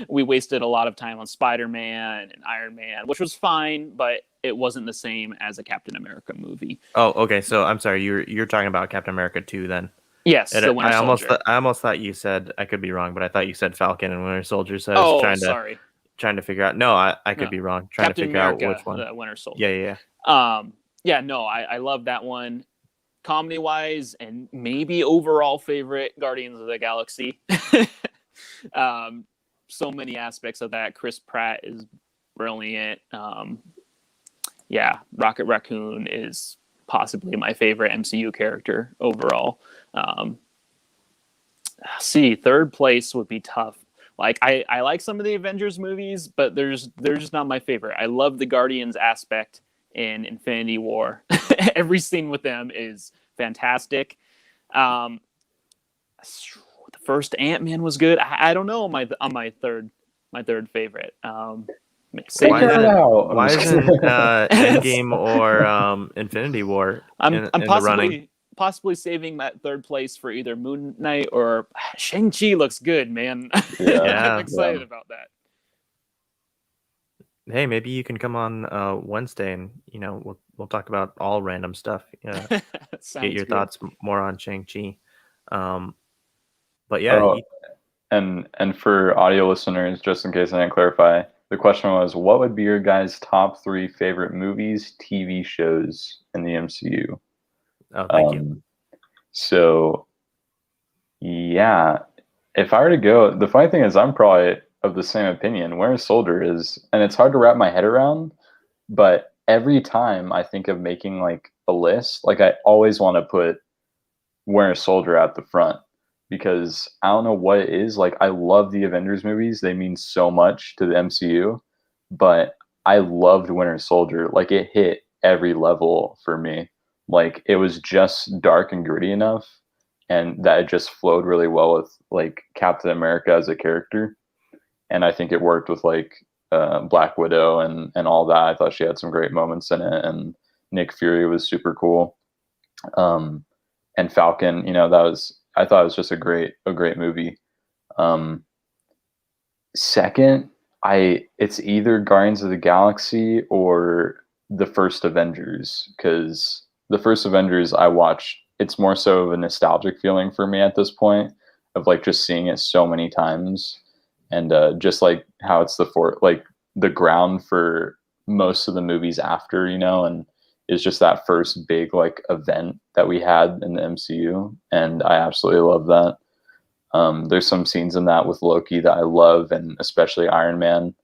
We wasted a lot of time on Spider-Man and Iron Man, which was fine, but it wasn't the same as a Captain America movie. Oh, okay. So I'm sorry, you're talking about Captain America 2 then. Yes, And the Winter Soldier. I almost thought you said, I could be wrong, but I thought you said Falcon and Winter Soldier. So I was Oh, sorry. trying to figure out. No, I could No. be wrong. Trying Captain to figure out America, which one. Winter Soldier. Yeah, yeah. Yeah, no, I love that one. Comedy wise, and maybe overall favorite, Guardians of the Galaxy. So many aspects of that. Chris Pratt is brilliant. Yeah, Rocket Raccoon is possibly my favorite MCU character overall. See, third place would be tough. Like I like some of the Avengers movies, but they're just not my favorite. I love the Guardians aspect in Infinity War. Every scene with them is fantastic. Um, the first Ant-Man was good. I don't know on my third favorite. Figure it out. I'm Why just isn't kidding. Endgame or Infinity War I'm in the running? possibly saving that third place for either Moon Knight or Shang-Chi looks good, man. Yeah. I'm excited about that. Hey, maybe you can come on Wednesday and we'll talk about all random stuff. Get your thoughts more on Shang-Chi. But yeah, Oh, and for audio listeners, just in case I didn't clarify, the question was, what would be your guys' top 3 favorite movies, TV shows in the MCU? oh, thank you. So, yeah, if I were to go, the funny thing is, I'm probably of the same opinion. Winter Soldier is, and it's hard to wrap my head around, but every time I think of making like a list, like I always want to put Winter Soldier at the front because I don't know what it is. Like, I love the Avengers movies, they mean so much to the MCU, but I loved Winter Soldier. Like, it hit every level for me. Like, it was just dark and gritty enough, and that it just flowed really well with like Captain America as a character. And I think it worked with like Black Widow and all that. I thought she had some great moments in it, and Nick Fury was super cool. Um, and Falcon, I thought it was just a great movie. Um, Second, it's either Guardians of the Galaxy or the first Avengers, because the first Avengers I watched, it's more so of a nostalgic feeling for me at this point, of like just seeing it so many times, and just like how it's like the ground for most of the movies after, and it's just that first big like event that we had in the MCU, and I absolutely love that. There's some scenes in that with Loki that I love, and especially Iron Man.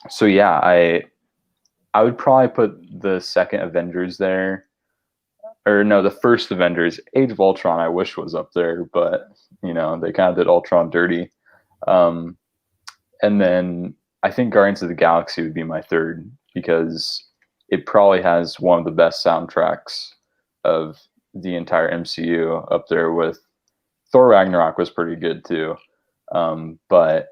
So yeah, I would probably put the second Avengers there, or no, the first Avengers. Age of Ultron, I wish was up there, but they kind of did Ultron dirty. Um, and then I think Guardians of the Galaxy would be my third, because it probably has one of the best soundtracks of the entire MCU, up there with Thor Ragnarok was pretty good too, but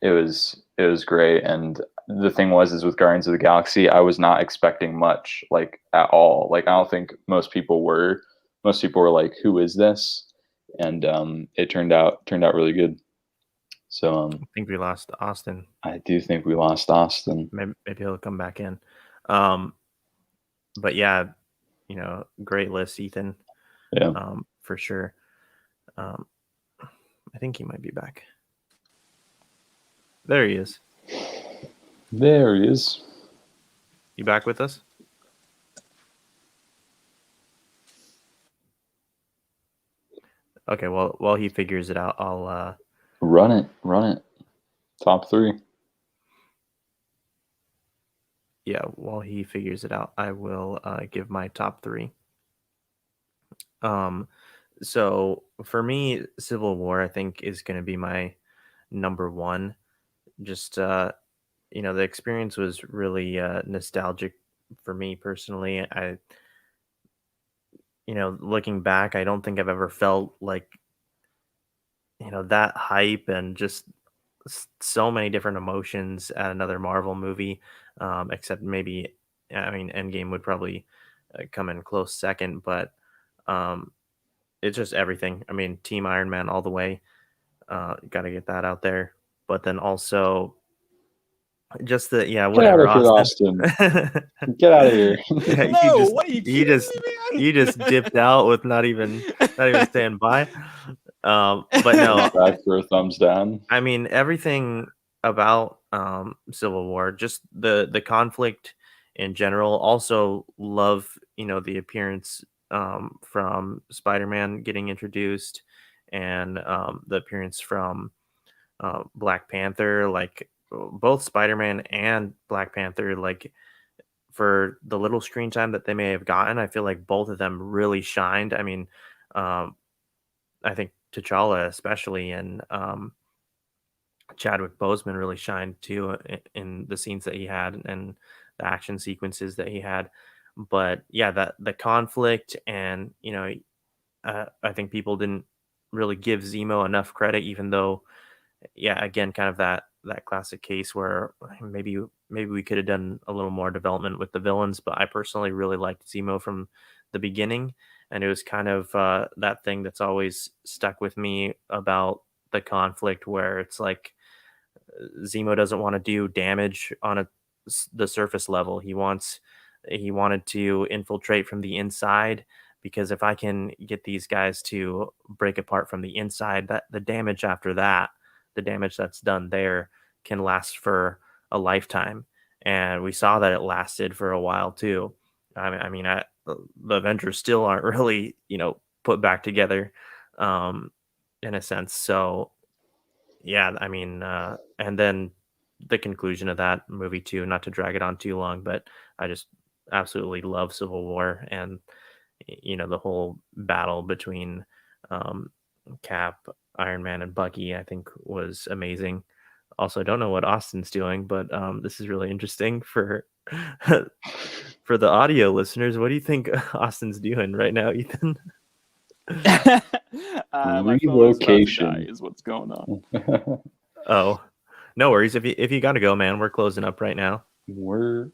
it was great. And the thing is with Guardians of the Galaxy, I was not expecting much, like at all. Like, I don't think most people were. Most people were like, "Who is this?" And it turned out really good. So I think we lost Austin. I do think we lost Austin. Maybe he'll come back in. But yeah, great list, Ethan. Yeah. For sure. I think he might be back. There he is. There he is. You back with us? Okay, well, while he figures it out, I'll run it. Top 3. Yeah, while he figures it out, I will give my top 3. So for me, Civil War, I think, is going to be my number 1. Just the experience was really nostalgic for me personally. Looking back, I don't think I've ever felt like that hype and just so many different emotions at another Marvel movie, except maybe, I mean, Endgame would probably come in close second, but it's just everything. I mean, Team Iron Man all the way. Got to get that out there. But then also, Just the Get out whatever, of here, Austin. Get out of here. Yeah, No, what are you kidding me, man? you just dipped out with not even saying bye. But no, Back for a thumbs down. I mean everything about Civil War, just the conflict in general. Also love, the appearance from Spider-Man getting introduced, and the appearance from Black Panther, like both Spider-Man and Black Panther, like for the little screen time that they may have gotten, I feel like both of them really shined. I mean, um, I think T'Challa especially, and Chadwick Boseman really shined too in the scenes that he had and the action sequences that he had. But yeah, that the conflict, and I think people didn't really give Zemo enough credit, even though, yeah, again, kind of that classic case where maybe we could have done a little more development with the villains. But I personally really liked Zemo from the beginning, and it was kind of that thing that's always stuck with me about the conflict, where it's like Zemo doesn't want to do damage on the surface level. He wanted to infiltrate from the inside, because if I can get these guys to break apart from the inside, that the damage after that, the damage that's done there, can last for a lifetime. And we saw that it lasted for a while too. The Avengers still aren't really, put back together, um, in a sense. So yeah, I mean, and then the conclusion of that movie too, not to drag it on too long, but I just absolutely love Civil War, and the whole battle between um, Cap, Iron Man, and Bucky, I think was amazing. Also, I don't know what Austin's doing, but this is really interesting for for the audio listeners. What do you think Austin's doing right now, Ethan? My phone is about to Relocation. die, is what's going on. Oh, no worries. If you gotta go, man, we're closing up right now. We're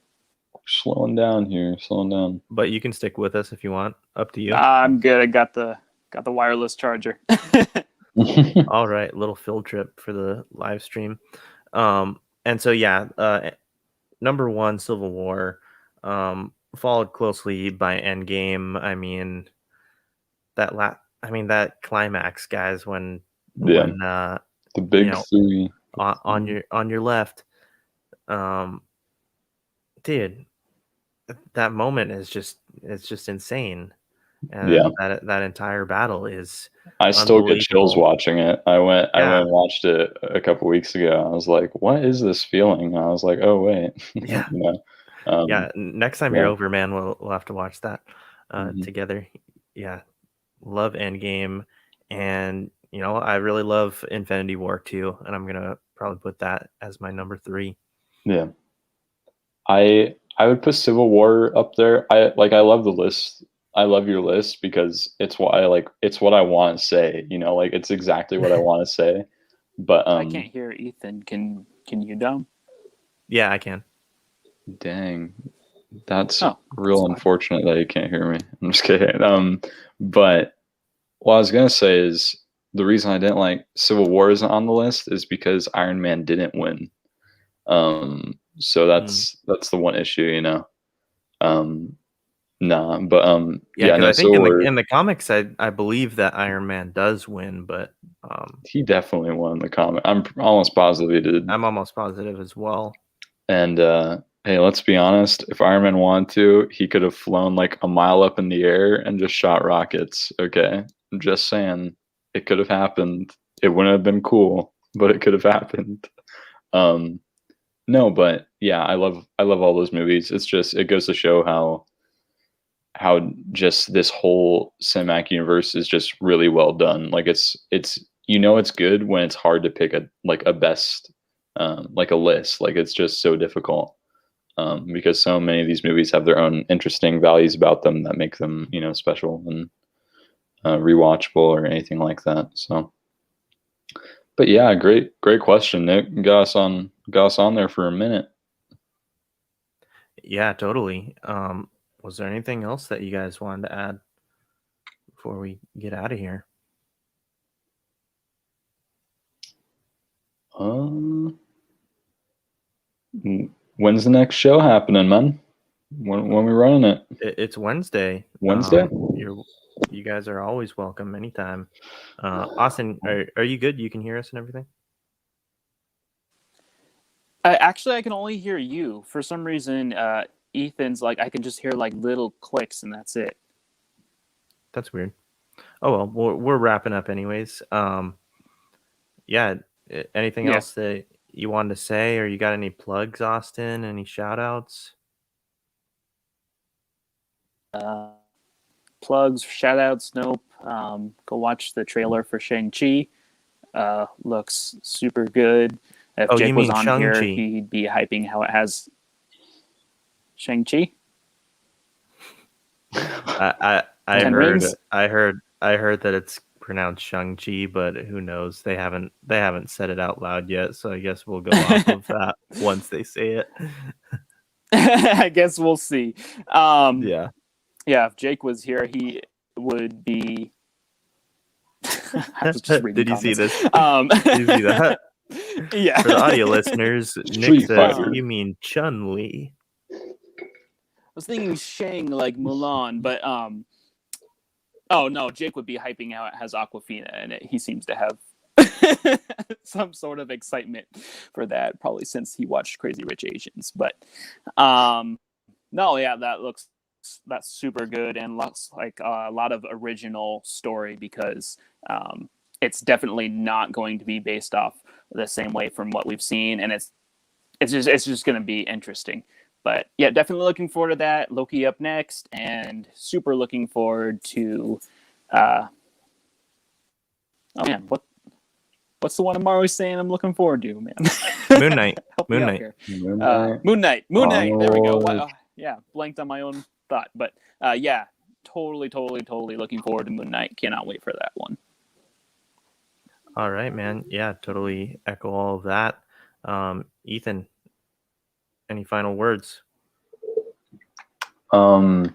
slowing down here. Slowing down. But you can stick with us if you want. Up to you. I'm good. I got the wireless charger. All right, little field trip for the live stream. And so yeah, number one, Civil War, followed closely by Endgame. I mean, that climax, guys, when Yeah. The big three. on your left, dude, that moment is just insane. And Yeah. that entire battle is I still get chills unbelievable. watching it. I went Yeah. and watched it a couple weeks ago. I was like, what is this feeling? I was like, oh wait. Yeah. Yeah. Next time yeah. you're over, man, we'll have to watch that Mhm. together. Yeah. Love Endgame, and I really love Infinity War too, and I'm gonna probably put that as my number 3. Yeah. I would put Civil War up there. I love the list. I love your list because it's what I like. It's what I want to say. Like it's exactly what I want to say. But I can't hear Ethan. Can you dumb? Yeah, I can. Dang, that's Oh, real that's fine. unfortunate that you can't hear me. I'm just kidding. But what I was gonna say is the reason I didn't like Civil War isn't on the list is because Iron Man didn't win. So that's the one issue, Nah, but Yeah, because no, I think Civil War, in the comics, I believe that Iron Man does win, but he definitely won the comic. I'm almost positive he did. I'm almost positive as well. And hey, let's be honest, if Iron Man wanted to, he could have flown like a mile up in the air and just shot rockets. Okay, I'm just saying, it could have happened. It wouldn't have been cool, but it could have happened. No, but yeah, I love all those movies. It's just, it goes to show how just this whole cinematic universe is just really well done. Like it's it's good when it's hard to pick a best, like a list. Like it's just so difficult, because so many of these movies have their own interesting values about them that make them special and rewatchable or anything like that. So, but yeah, great question, Nick. Got us on there for a minute. Yeah, totally. Was there anything else that you guys wanted to add before we get out of here? When's the next show happening, man? When we running it? It's Wednesday. Wednesday? You guys are always welcome anytime. Austin, are you good? You can hear us and everything? Actually, I can only hear you. For some reason, Ethan's like, I can just hear like little clicks and that's it. That's weird. Oh, well, we're wrapping up anyways. Yeah, anything else that you wanted to say, or you got any plugs, Austin? Any shout outs? Plugs, shout outs, nope. Go watch the trailer for Shang-Chi. Looks super good. If Oh, Jake you was mean on Shang-Chi. here, he'd be hyping how it has Shang-Chi. I 10 heard rings? I heard that it's pronounced Shang-Chi, but who knows? They haven't said it out loud yet, so I guess we'll go off of that once they say it. I guess we'll see. Yeah. Yeah, if Jake was here, he would be. I was just reading Did you see comments. this? Did you see that? Yeah. For the audio listeners, Nick Street says, Fighter. "You mean Chun-Li?" I was thinking Shang like Mulan, but oh no, Jake would be hyping how it has Aquafina in it. He seems to have some sort of excitement for that, probably since he watched Crazy Rich Asians. But no, yeah, that's super good and looks like a lot of original story because it's definitely not going to be based off the same way from what we've seen, and it's just going to be interesting. But yeah, definitely looking forward to that. Loki up next, and super looking forward to. Oh man, what's the one I'm always saying I'm looking forward to, man? Moon Knight. Help me Moon out Knight. here. Moon Knight. Moon Knight. There we go. Onward. Yeah, blanked on my own thought, but yeah, totally looking forward to Moon Knight. Cannot wait for that one. All right, man. Yeah, totally echo all of that. Ethan, any final words? Yeah,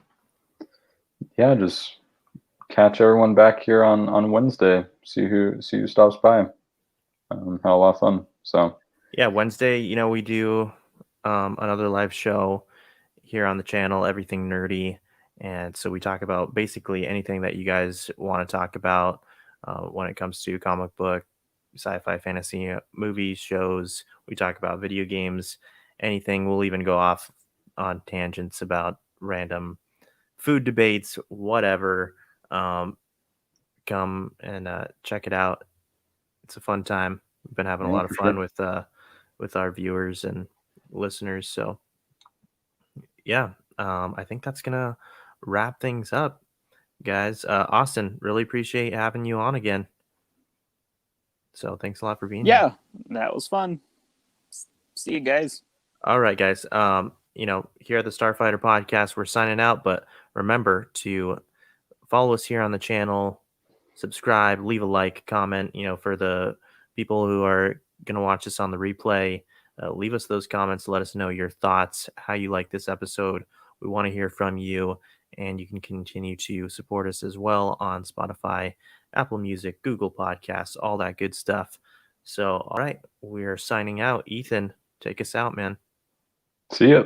just catch everyone back here on Wednesday. See who stops by. Had a lot of fun. So Yeah, Wednesday, we do another live show here on the channel, Everything Nerdy. And so we talk about basically anything that you guys want to talk about when it comes to comic book, sci-fi, fantasy, movies, shows. We talk about video games, anything. We'll even go off on tangents about random food debates, whatever. Come and check it out. It's a fun time. We've been having a lot of fun with our viewers and listeners. So yeah, I think that's gonna wrap things up, guys. Austin, really appreciate having you on again. So thanks a lot for being here. Yeah, that was fun. See you guys. All right, guys. Here at the Starfighter Podcast, we're signing out, but remember to follow us here on the channel, subscribe, leave a like, comment. For the people who are gonna watch this on the replay, leave us those comments. Let us know your thoughts, how you like this episode. We want to hear from you, and you can continue to support us as well on Spotify, Apple Music, Google Podcasts, all that good stuff. So, all right, we're signing out. Ethan, take us out, man. see ya.